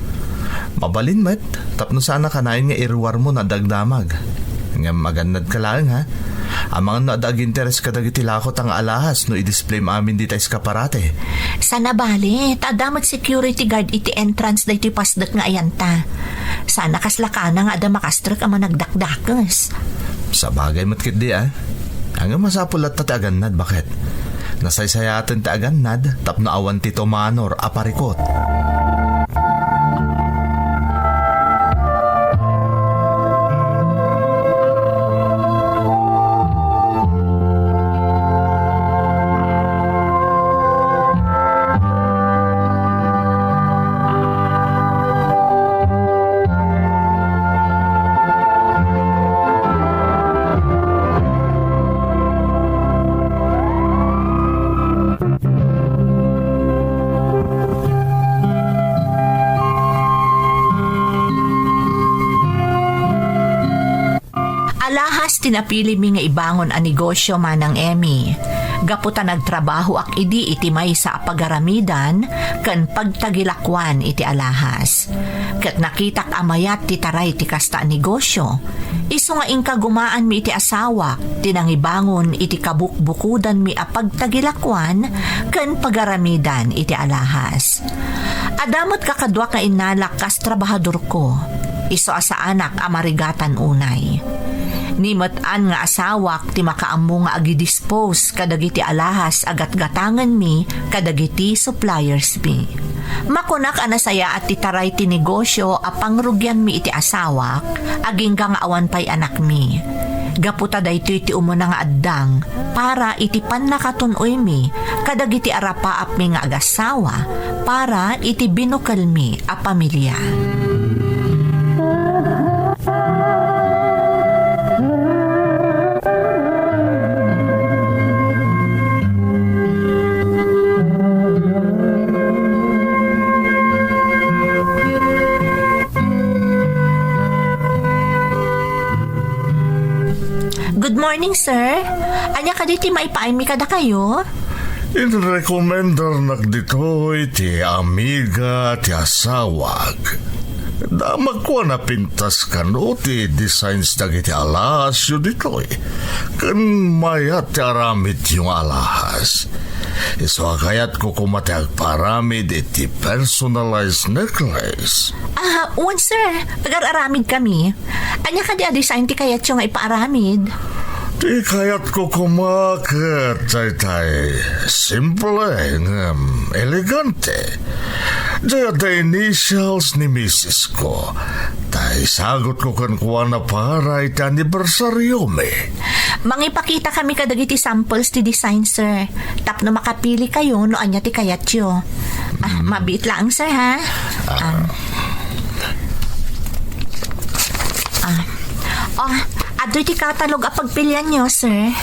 Mabalin met. Tapno sana kanayin nga iruwar mo na dagdamag. Nga magandad ka lang ha. Amang na adag interes ka dagiti lakot ang alahas no i-display maamin dita eskaparate. Sana bali, tadamat security guard iti entrance da iti pasdak nga ayanta. Sana kaslakana nga ada makastrak ang managdakdakas. Sa bagay matkit di Ang masapulat ta agannad bakit? Nasaysayatan ta agannad tapno awan ti Tomanor aparikot. tinapili mi nga ibangon ang negosyo manang Emmy. Gaputa nagtrabaho ak idi iti may sa pagaramidan kan pagtagilakwan iti alahas. Kat nakitak amayat ti taray ti kasta negosyo. Iso nga ingka gumaan mi iti asawa, tinangibangon iti kabukbukudan mi a pagtagilakwan kan pagaramidan iti alahas. Adamot kakadwa ka inalak kas trabahador ko. Iso asa anak amarigatan unay. Nimatan nga asawak ti makaammo nga agi-dispose kadagiti alahas agat-gatangan mi kadagiti suppliers mi. Makunak anasaya at titaray ti negosyo a pangrugyan mi iti asawak aging nga awan pay anak mi. Gaputa daytoy ti umuna nga addang para iti pannakatunoy mi kadagiti arapaap mi nga agasawa para iti binukal mi a pamilya. Good morning, sir. Anya ka diti maipaimi kada kayo? In-recommender nagditoy ti amiga ti asawag. Damag ko na pintas kano ti designs dagiti alahas yun ditoy. Kan mayat ti aramid yung alahas. Iso kayat ko kumati agparamid iti personalized necklace. Uwan, sir. Agar-aramid kami. Anya ka di design ti kayat yung ipaaramid? Di kayat ko kumakat, tay. Simple, elegante. Daya the initials ni Mrs. ko. Tay sagot ko kan kuha na para iti anibersaryo me. Mangipakita kami kadagiti samples ti design, sir. Tapno makapili kayo no anya ti kayat yo. Mabit lang, sir, ha? Adoy ti katalog a pagpilian nyo, sir.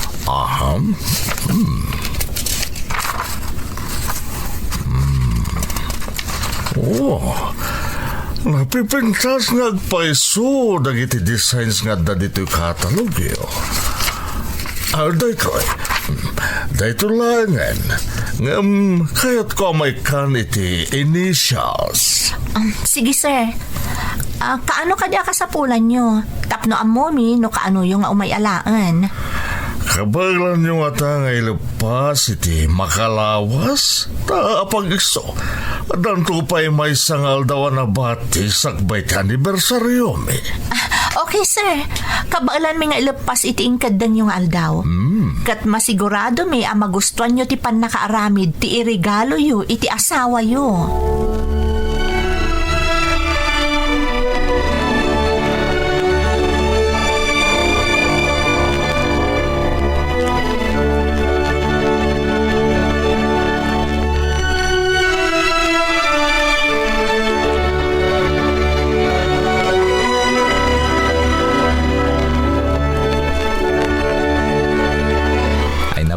Napipintas nga agpaiso dagiti designs nga da dito'y katalog yo. Dito langan. Kayat ko may kan iti initials. Sige, sir. Kaano ka di akasapulan nyo? Tapno ang momi no kaano yung umayalaan. Kabaglan yung ata nga ilupas iti makalawas. Taapag iso. Danto pa'y may sangal daw na bati sakbay ti anibersaryo mi. Okay, sir. Kabaalan mi nga ilupas iti ingkaddan yung aldaw. Kat masigurado mi ang magustuhan nyo ti pannakaaramid ti irigalo yu iti asawa yu.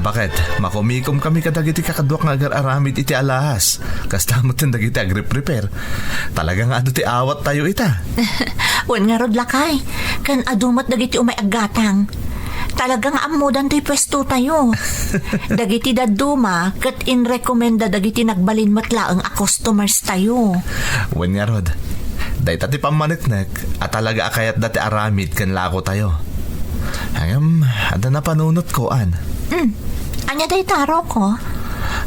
Bakit? Makumikom kami kadagiti kakadwak nga agar-aramid iti alahas. Kastamot yung dagiti agri-prepare. Talagang ado ti awat tayo ita. Wan nga rod lakay. Kan adumat dagiti umayaggatang. Talagang amudan to'y pwesto tayo. Dagiti daduma kat in-recommenda dagiti nagbalin matlaang a customers tayo. Wan nga rod. Day tati pamanitnek at talaga akayat dati aramid kan lako tayo. Hangam, ada na panunot ko, an. Anya day taro ko?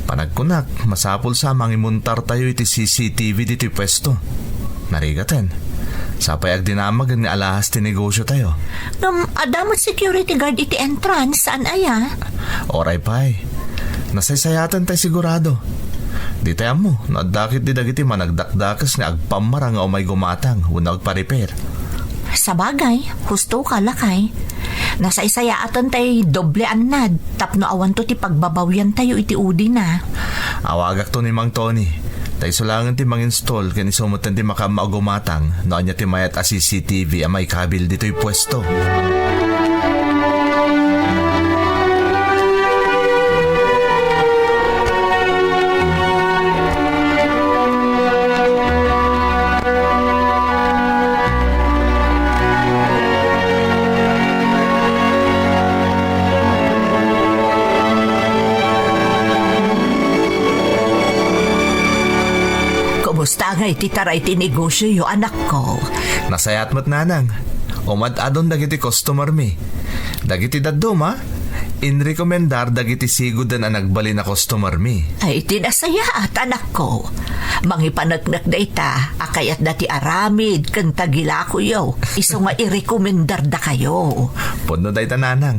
Panagkunak, masapol sa mangimuntar tayo iti CCTV dito pwesto. Narigatan. Sapay ag dinamag ni alahas ti negosyo tayo. Adamot security guard iti entrance, saan aya? Oray pay. Nasaysayatan tayo sigurado. Di tayo mo, nadakit di dagiti managdakdakas nga agpamara nga umay gumatang, unag pa-repair. Sa bagay, husto ka lakay. Nasa isayaatan tayo doble anad, tapno awan to ti pagbabawyan tayo iti udi na. Awagak to ni Mang Tony. Tayo sulangan ti mang-install kani sumutan ti makamaugumatang noon niya ti mayat a CCTV a may kabil dito'y pwesto. Dangay ti taray ti negosyo yo anak ko. Nasayat mo't nanang. Umad-adon dagiti customer mi. Dagiti daddum ha. Inrekomendar dagiti sigudan ang nagbali na customer mi. Ay tinasaya at anak ko. Mangipanagnak da ita, akayat dati aramid, kang tagila ko yo. Iso nga irekomendar da kayo. Puno day tananang.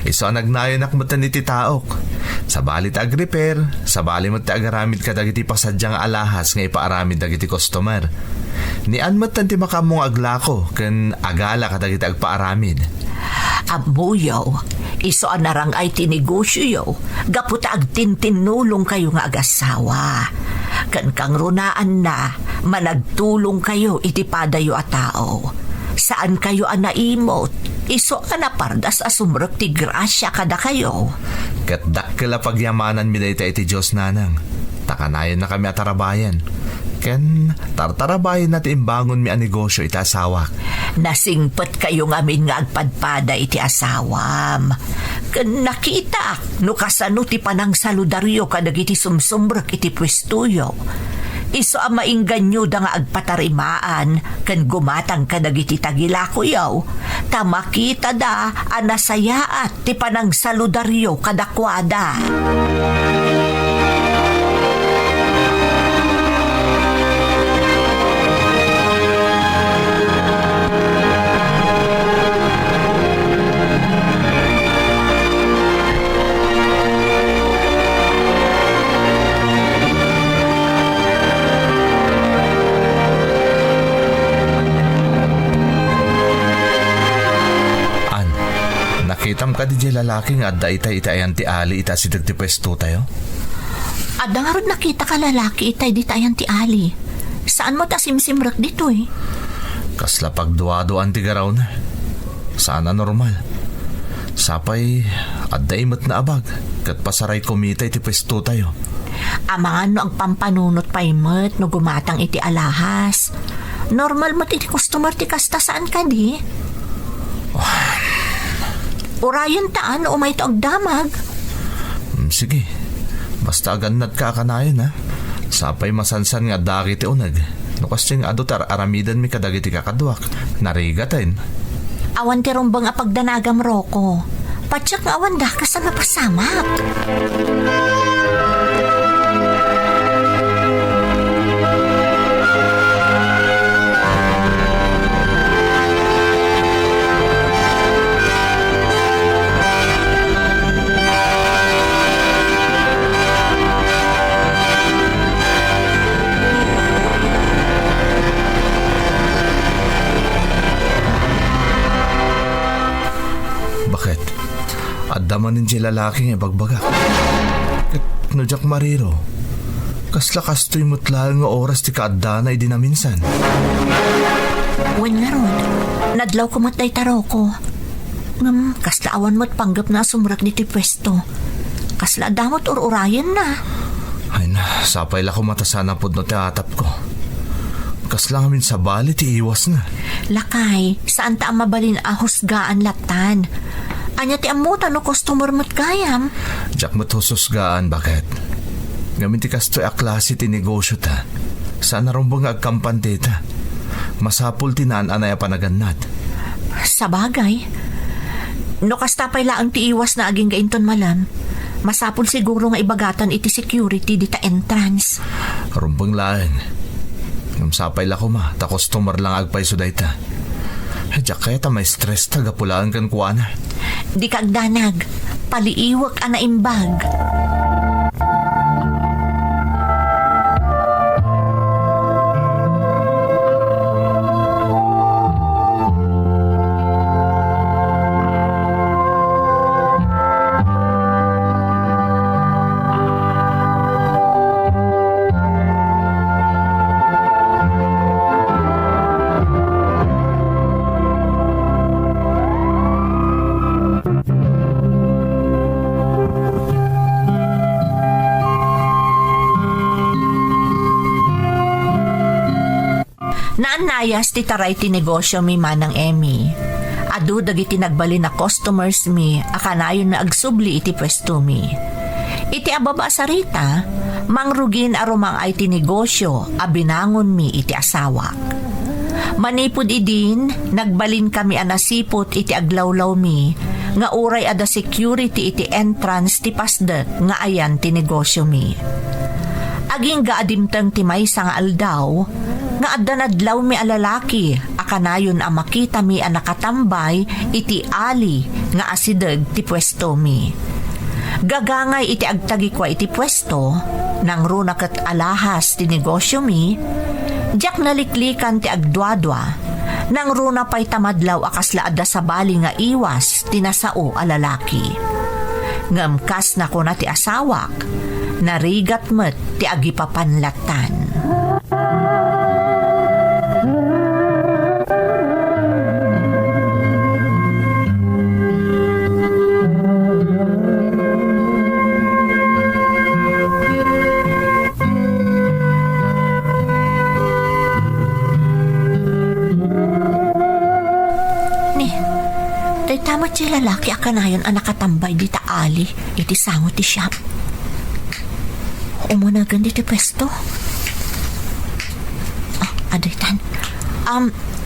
Iso ang nagnayon akmutan iti taok. Sabali ta agrepair, sabali mo ta agaramid ka dagiti pasadyang alahas nga ipaaramid dagiti customer. Nian mo tanti makamong aglako, kan agala ka dagiti agpaaramid. Amuyaw, iso anarang ay tinegosyo yo, gaputa agtintinulong kayo nga agasawa. Kan kang runaan na, managtulong kayo itipadayo a tao. Saan kayo ang naimot? Iso ka na pardas asumrok ti grasya kada kayo. Kat dakila pagyamanan mi dayta iti Diyos nanang. Takanayon na kami atarabayan. Ken tartarabayan natin imbangon mi ang negosyo iti asawak. Nasingpet kayo ngamin nga agpadpada iti asawam. Ken nakita, no kasano ti panang saludaryo kadag iti sumsumbrek iti pwestuyo. Iso ang maingganyo da nga agpatarimaan ken gumatang kadag iti tagilakuyaw. Tamakita da anasayaat ti panang saludaryo kadakwada. Nakitam ka di lalaki nga adda itayan ti ali ita si ti pwesto tayo? Adda nga ron nakita ka lalaki itay di tayan ti Ali. Saan mo ta simsimrak dito eh? Kasla pagduado-an ti garaw na. Sana normal. Sapay adda imot na abag kat pasaray kumita iti pwesto tayo. Amangan no ang pampanunot pa imot no gumatang iti alahas. Normal mo iti customer ti kasta saan ka di? Urayan taan o may toag damag. Sige. Basta ganat ka kanayon ha. Sapay masansan nga daki ti unag. Nukas ting adotar aramidan mi kadagiti kakadwak. Narigatan. Awan ti rumbang apagdanagam roko. Patsak nga awan da ka sa napasamak. Damanin si lalaki nga bagbagak. Kat no Jack Mariro, kasla kastoy mutlaang nga oras ti kaaddanay di na minsan. Wen nga ron, nadlaw ko matay taroko. Kasla awan mo't panggap na sumrak di ti pwesto. Kasla damot urayan na. Ay na, sapay la ko matasana pod no ti atap ko. Kasla ngamin sa bali ti iwas na. Lakay, saan ta ang mabalin ahusgaan latan? Anya ti amutan no customer mo't gayam. Jack mo't hususgaan, bakit? Ngamin ti kastoy a klase ti negosyo ta. Saan narumbang agkampante ta? Masapul ti naan-anay a panagannat. Sa bagay, no kastapay laang ti iwas na aging gainton malam. Masapul siguro nga ibagatan iti security dita entrance. Rumbang laang. Sapay la ko ma, ta customer lang agpay suday ta. Jack kaya ta may stress ta gapulaan kan kuana. Di kagdanag, paliiwak ana imbag. Naanayas ti taray ti negosyo mi manang Emmy. Adu dagiti nagbali na customers mi, akanayon na agsubli iti pwesto mi. Iti ababa sa Rita, mangrugin arumang ay tinegosyo, abinangon mi iti asawak. Manipod idin, nagbalin kami anasipot iti aglawlaw mi, nga uray ada security iti entrance ti pasdet nga ayan tinegosyo mi. Aging gaadimtang ti maysa nga aldaw, nga adda nadlaw mi alalaki, akanayon ang makita mi ang nakatambay iti ali nga asideg ti pwesto mi. Gagangay iti agtagi kwa iti pwesto, nang runa kat alahas ti negosyo mi, diyak naliklikan ti agdwadwa, nang runa pa'y tamadlaw akasla adda sa bali nga iwas tinasao a lalaki. Ngamkas na ko na ti asawak, narigat met ti agipapanlatan. Tamat si lalaki akanayon ang nakatambay di taali iti sango ti shop. Umunagan di ti pwesto. Adaytan.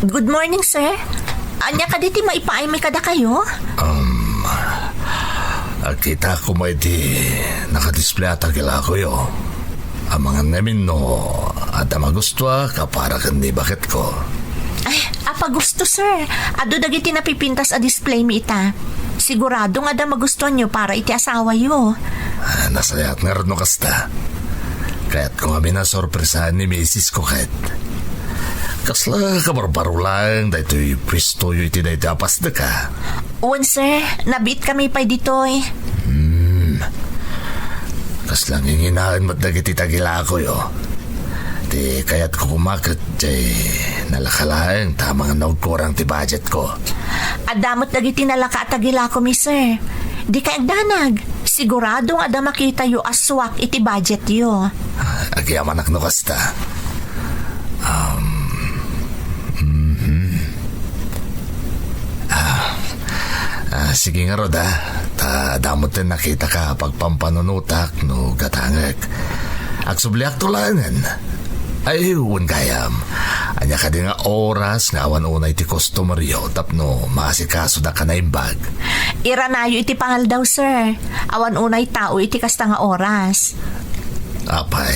Good morning, sir. Anya ka diti maipaay may kada kayo? Kita ko may di nakadisplay at agila ko yo. Ang mga namin no at magusto ka para kandi bakit ko. Ay, apa gusto, sir. Ado dagiti napipintas a display mi ita. Sigurado nga da magusto nyo para iti asawa yo. Nasayat nga rin no kasta. Kaya't kung kami na sorpresahan ni Mrs. ko kahit. Kasla kabarbaro lang dahito yung pwesto yung iti dahito apas na ka. Uwan, sir. Nabit kami pa ditoy. Kaslang hinginahan mat dagiti tagila ko yo. Di kaya't ko kumakit jay nalakalaan tamang naugkurang ti budget ko. Adamot dagiti nalaka at tagila ko, mi, sir. Di ka agdanag. Siguradong ada makita yu aswak iti budget yo. Agyamanak no kasta. Sige nga Roda, damot din nakita ka pagpampanunutak no gatangak. Agsubliak tulangan. Ay, uwan kayam. Anya ka din nga oras nga awan unay ti customer yo tapno maasikaso da ka na imbag. Iranayo iti pangal daw, sir. Awan unay tao iti kasta nga oras. Apay,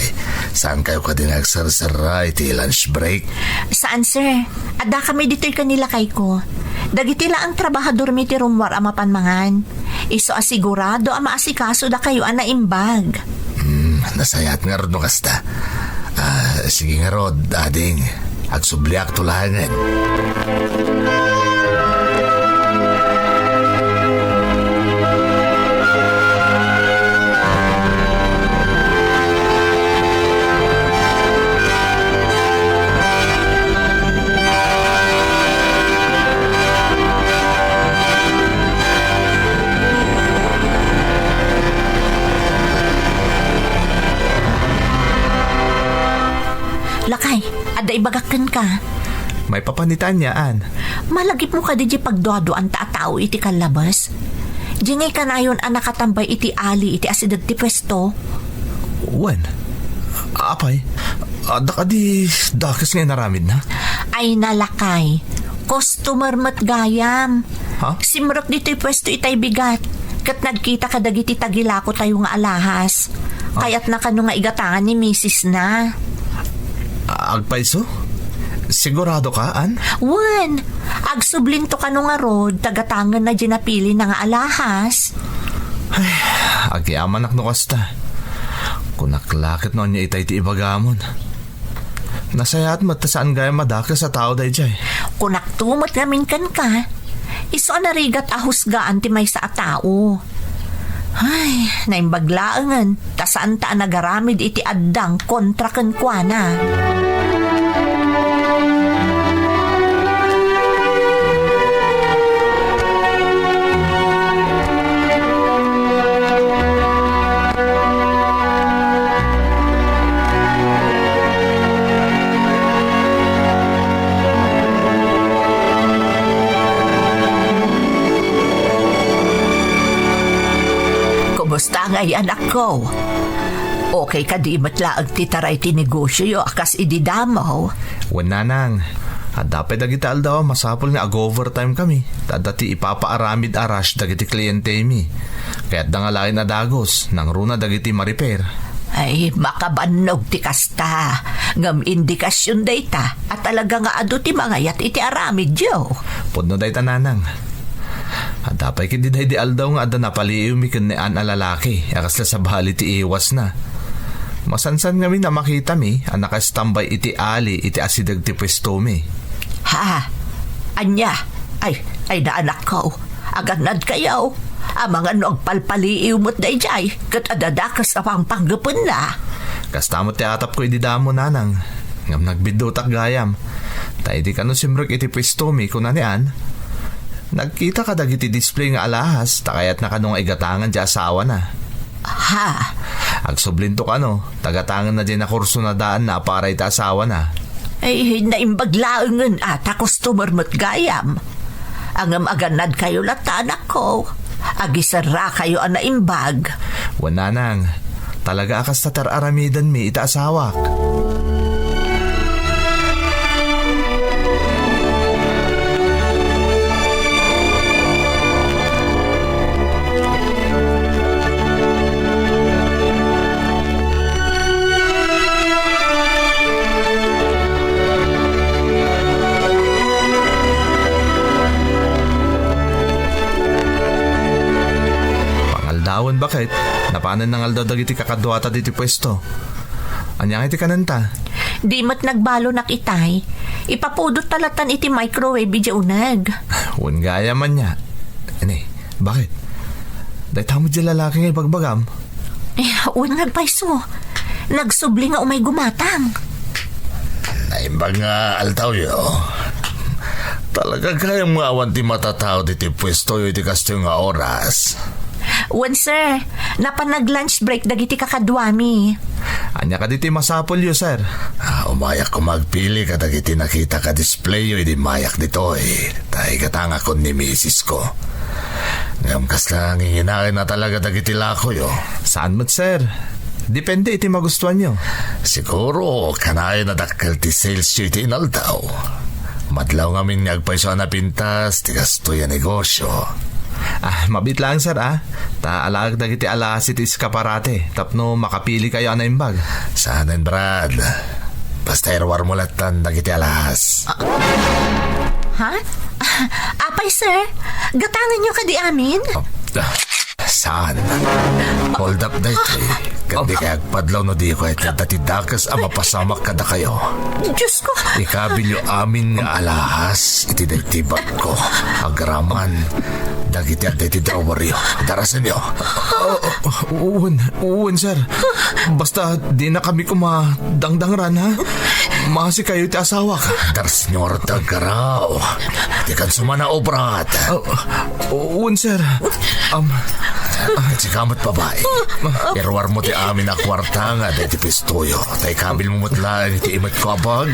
saan kayo ka din nagsarsara iti lunch break? Saan, sir? Ada kami dito'y kanila kay ko. Dagiti la ang trabahador mi ti rumwar a mapanmangan. Iso asigurado a maasikaso da kayo a naimbag. Nasayat nga rin no kasta. Sige nga Rod, ading. Agsubliak tulangan. Lakay, ada ibagakan ka. May papanitan niya, An. Malagip mo ka di pagduado ang taatao iti kalabas. Dingay ka na yun ang nakatambay iti ali iti asidad ti pwesto. Wen? Apay? Ada ka di dakas nga naramid na? Ay nalakay. Customer mat gayam. Ha? Simrok dito'y pwesto itay bigat. Kat nagkita ka dagiti tagilako tayo nga alahas. Kaya't na kano nga igatangan ni Mrs. na. Agpaiso? Sigurado ka, An? Wan, agsublinto ka nung nga rod, tagatangan na dinapili na nga alahas. Ay, agyaman no kasta. Kung naklakit no niya itay ti ibagamon. Nasayat matasaan gaya madaka sa tao day jay. Kung naktumot namin kan ka, iso narigat ahusgaan ti may sa tao. Ay, naimbaglaangan, tasaan ta nagaramid iti addang kontra kan kwa na. Kumusta nga Ngay anak ko. Okay ka di matlaag ti taray ti negosyo yo akas ididamaw. Nanang, dapat dagiti aldaw masapol nga ag-overtime kami. Dati ipapaaramid arash dagiti kliyente mi. Kaya't dangalain na dagos, nang runa dagiti ma-repair. Ay, makabanog ti kasta. Ngam indikasyon data at talaga nga ado ti mangayat iti aramid yo. Podno day tananang. Dapat kindi day di aldaw nga ada napaliiw mi kanaan a lalaki. Akas la sa bahali ti iwas na. Masansan nga mi na makita mi ang nakastambay iti ali iti asidag ti pwesto mi. Ha? Anya? Ay na anak ko. Aganad kayaw. Amang ano ang palpaliiw mo't day jay. Kat adadakas na pang panggapon na. Kastamot ti atap ko ididamo nanang. Ngam nagbidutak gayam. Tay di kano simrek iti pwesto mi kunanian. Nagkita ka dagiti display nga alahas, takayat na kanong igatangan di asawa na. Ha? Agsublinto ka no, tagatangan na dyan na kurso na daan na para ita asawa na. Ay, naimbaglaangan ata customer mo't gayam. Angam aganad kayo latanak ko. Agisara kayo ang naimbag. Wananang, talaga akas tatar-aramidan mi ita asawak. Pangaldawan bakit? Napanan ng aldaw dagiti kakadwata diti pwesto. Anyang iti kananta? Di mat nagbalo nak itay. Ipapudot talatan iti microwave di unag. Wan gaya man niya. Ani, bakit? Dahil tamo dyan lalaki ngay pagbagam. Unag paiso. Nagsubli nga umay gumatang. Naimbag nga altaw yo. Talaga kaya mga awan ti matatao diti pwesto yo iti kasto nga oras. Wan sir, napanag-lunch break dagiti kakadwami. Anya ka diti masapol yo, sir. Umayak ko magpili ka dagiti nakita ka display yo idi mayak dito eh. Tayo katanga ko ni misis ko. Ngam kas lang hihinakin na talaga dagiti lako yo. Saan mo't, sir? Depende iti magustuhan nyo. Siguro kanay na dakkel ti sales yo iti inaldaw. Madlaw ngamin nagpaiso na pintas ti kasto ya negosyo. Mabit lang, sir, Taalag dagiti alas iti iskaparate. Tapno makapili kayo na imbag. Saanan, Brad. Basta irwar mo latan dagiti alas. Ha? Apay sir, gatangan nyo ka di amin? Saan? Hold up na ito eh. Kandi kaya agpadlaw no di ko at dati dakas ang mapasamak kada kayo. Diyos ko. Ikabilyo amin nga alahas iti dagtibak ko. Agraman. Dagiti at dagiti dawaryo. Darasan nyo. Uwan, sir. Basta di na kami kumadangdangran, ha? Masi kayo iti asawa ka. Darasan nyo ortag karaw. Di kan sumana o brat. Uwan, sir. Sikamot babae. Irwar mo ti amin na kwarta nga dahil ti pistoyo. Tay kabil mo mutla iti imat ko abag.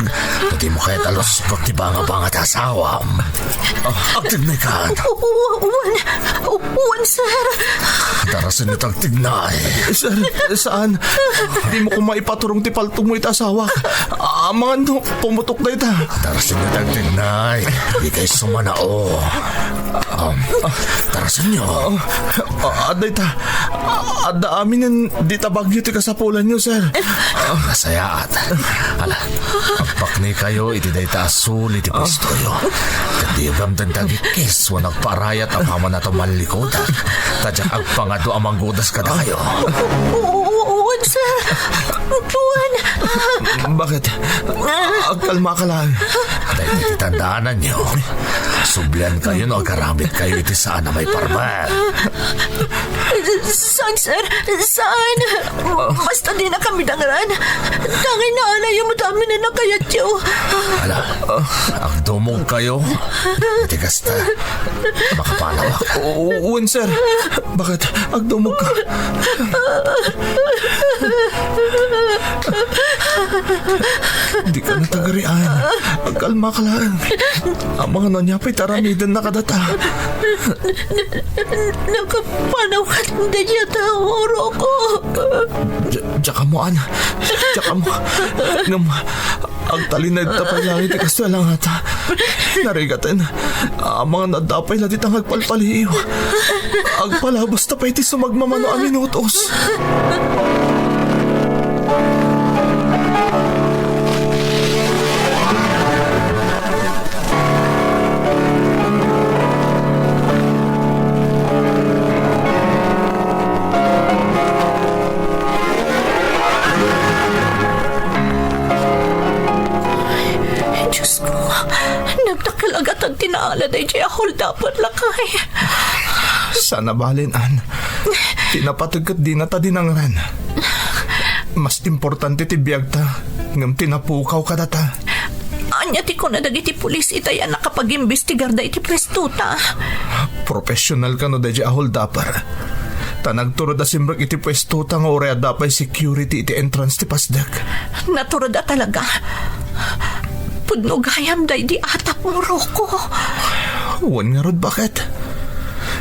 Hindi mo kaya talos pag ti banga-banga ti asawam. Agtignay ka. Uwan, sir. Darasan ito agtignay. Sir, saan? Di mo ko maipaturong ti paltong mo iti asawa. Mga no, pumutok na ita. Darasan ito agtignay. Di kayo sumanao. Darasan nyo. Ada ita. Ada amin yan di tabagyo ti kasapulan nyo, sir. Nasayaat. Ala, pagpakni kayo iti dayta asul iti pistoyo. Kadigam dan dagikis wa nagparayat ang hama na tumalikodan. Tadyak agpangado amang gudas kada kayo. Uwan, sir. Uwan. Bakit? Agkalma ka lang. Dahil ititandaanan nyo, sublian kayo no agaramit kayo iti saan na may parman. Saan, sir? Saan? Basta di na kami dangaran. Tangay na alay mo dami na nakayat yo. Ala, agdumog kayo. Iti kasta, makapalawak. Uwan, sir. Bakit? Agdumog ka. Di ka natagarian. Agkalma ka lang. Ang mga nanyapay taramidan na kadata. Nakapanaw ka na niya tao, Roko. Tsaka mo, Ana. Tsaka mo. Ngam, ang talinag tapay langit ikasto lang ata. Narigatan. Ang mga nadapay na ditang agpalpaliw. Agpalabas tapay ti sumagmamano ang minutos. Diyos ko, nagtakalagat ang tinaala na siya hold dapat lakay. Sana balin, An. Tinapatagkat di na ta dinangran. Mas importante ti biyag ta. Ngam tinapukaw ka data. Anya ti ko na dagiti pulis itay ang nakapag-imbestigar da iti pwestuta. Professional ka no da di ahol dapar. Tanagturo da simbrak iti pwesto ta nga orea dapay security iti entrance ti pasdak. Naturada talaga. Pudno gayam day di atap mo, Roko. Wan nga rod, bakit?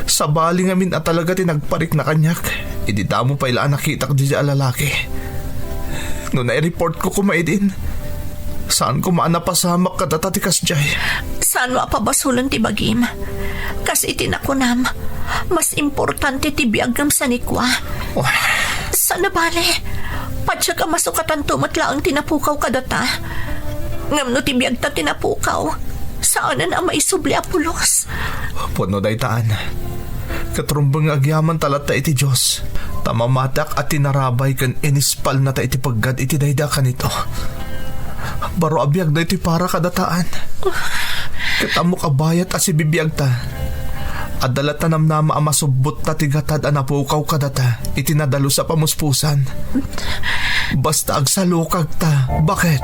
Sa bali nga min at talaga tinagparik na kanyak. Idi damo pa ilaan nakita ko di lalaki. Noon na-report ko kumaidin. Saan ko maanapasamak ka datatikas jay? Saan mapabasulan ti bagim? Kasi itinakunam, mas importante ti biagam sa nikwa. Oh, Sana bale, patsya ka masukatan tumatla ang tinapukaw ka data. Ngam no ti biag ta tinapukaw, saan na maisubli apulos? puno day taan. Katrumbang agyaman talat ta iti Diyos. Tamamatak at tinarabay kan inispal na ta iti paggad iti dayda kanito. Baro abiyag da iti para kadataan. Katamo kabayat at si bibiyag ta. Adalat na namnama ang masubot ta tigatad anapukaw kadata iti nadalo sa pamuspusan. Basta agsalukag ta. Bakit?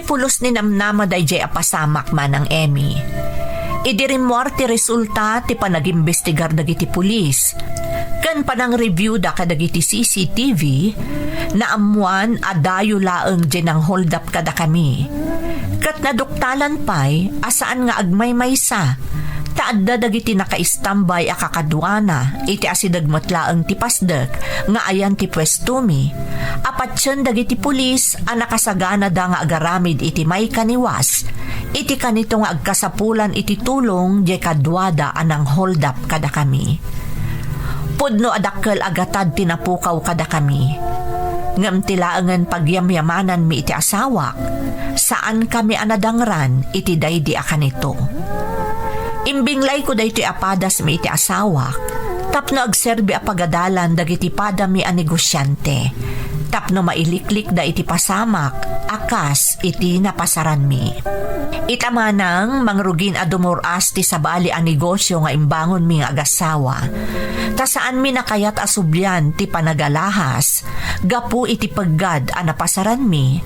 Pulos ni namnama day jay apasamak man ang Emmy. Idirimwar ti resulta ti panagimbestigar dagiti pulis. Kan panang review da kadagiti CCTV na amuan adayo laeng jenang hold up kada kami. Kat naduktalan pay asaan nga agmay-maysa taadda dagiti naka-istambay a kakadwana iti asidagmatlaeng ti pasdek nga ayan ti pwestumi. Apatsyon dagiti pulis a nakasagana da nga agaramid iti may kaniwas iti kanito nga agkasapulan iti tulong jay kadwada anang hold up kada kami. Pudno adakkel agatad tinapukaw kada kami. Ngam tilaangan pagyamyamanan mi iti asawak saan kami anadangran iti daydi a kanito. Imbinglay ko daytoy apadas mi iti asawak tapno agserbi a pagadalan dagiti padami a negosyante tapno mailiklik da iti pasamak akas iti napasaran mi. Itamanang mangrugin a dumuras ti sabali a negosyo nga imbangon mi nga agasawa ta saan mi nakayat asubyan ti panagalahas gapu iti paggad a napasaran mi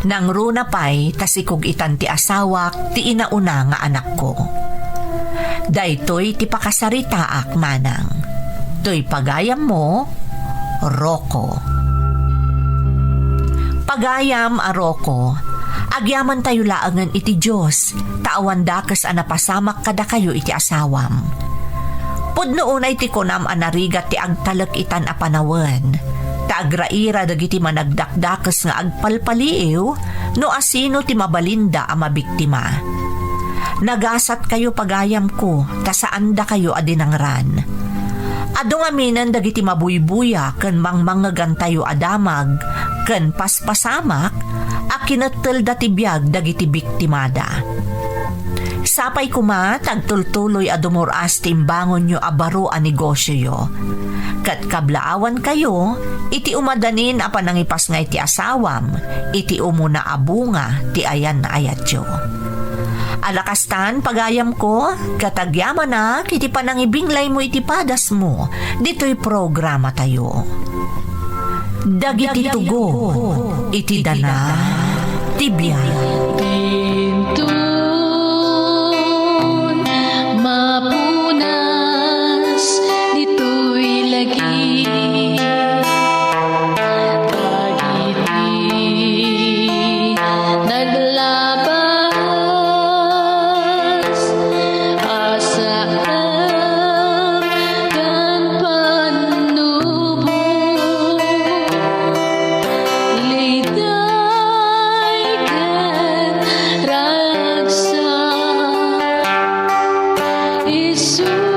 nang runa pay tasikog itan ti asawak ti inauna nga anak ko. Daytoy ti pakasaritaak manang. Toy pagayam mo, Roko. Pagayam a Roko, agyaman tayo laangan iti Diyos, taawan dakas anapasamak kada kayo iti asawam. Pudno unay ti kunam anarigat ti agtalak itan a panawen. Taagraira dagiti managdakdakas nga agpalpaliiw no asino ti mabalinda a mabiktima. Nagasat kayo pagayam ko, tasaan da kayo adinangran. Adong aminan dagiti mabuybuya ken mangmangagan tayo adamag ken paspasamak a kinattel dati biag dagiti biktimada. Sapay kuma, tagtultuloy a dumuras timbangon nyo abaro a negosyo yo. Kat kablaawan kayo, iti umadanin a panangipas nga iti asawam, iti umuna abunga ti ayan na ayat yo. Alakastan pagayam ko, katagyaman na kiti panangibinglay mo iti padas mo, dito'y programa tayo. Dagiti tugo, iti dana, tibiyay. Mapunas dito'y lagi Dagiti naglabas asaan kan panubo liday kan ragsa Jesus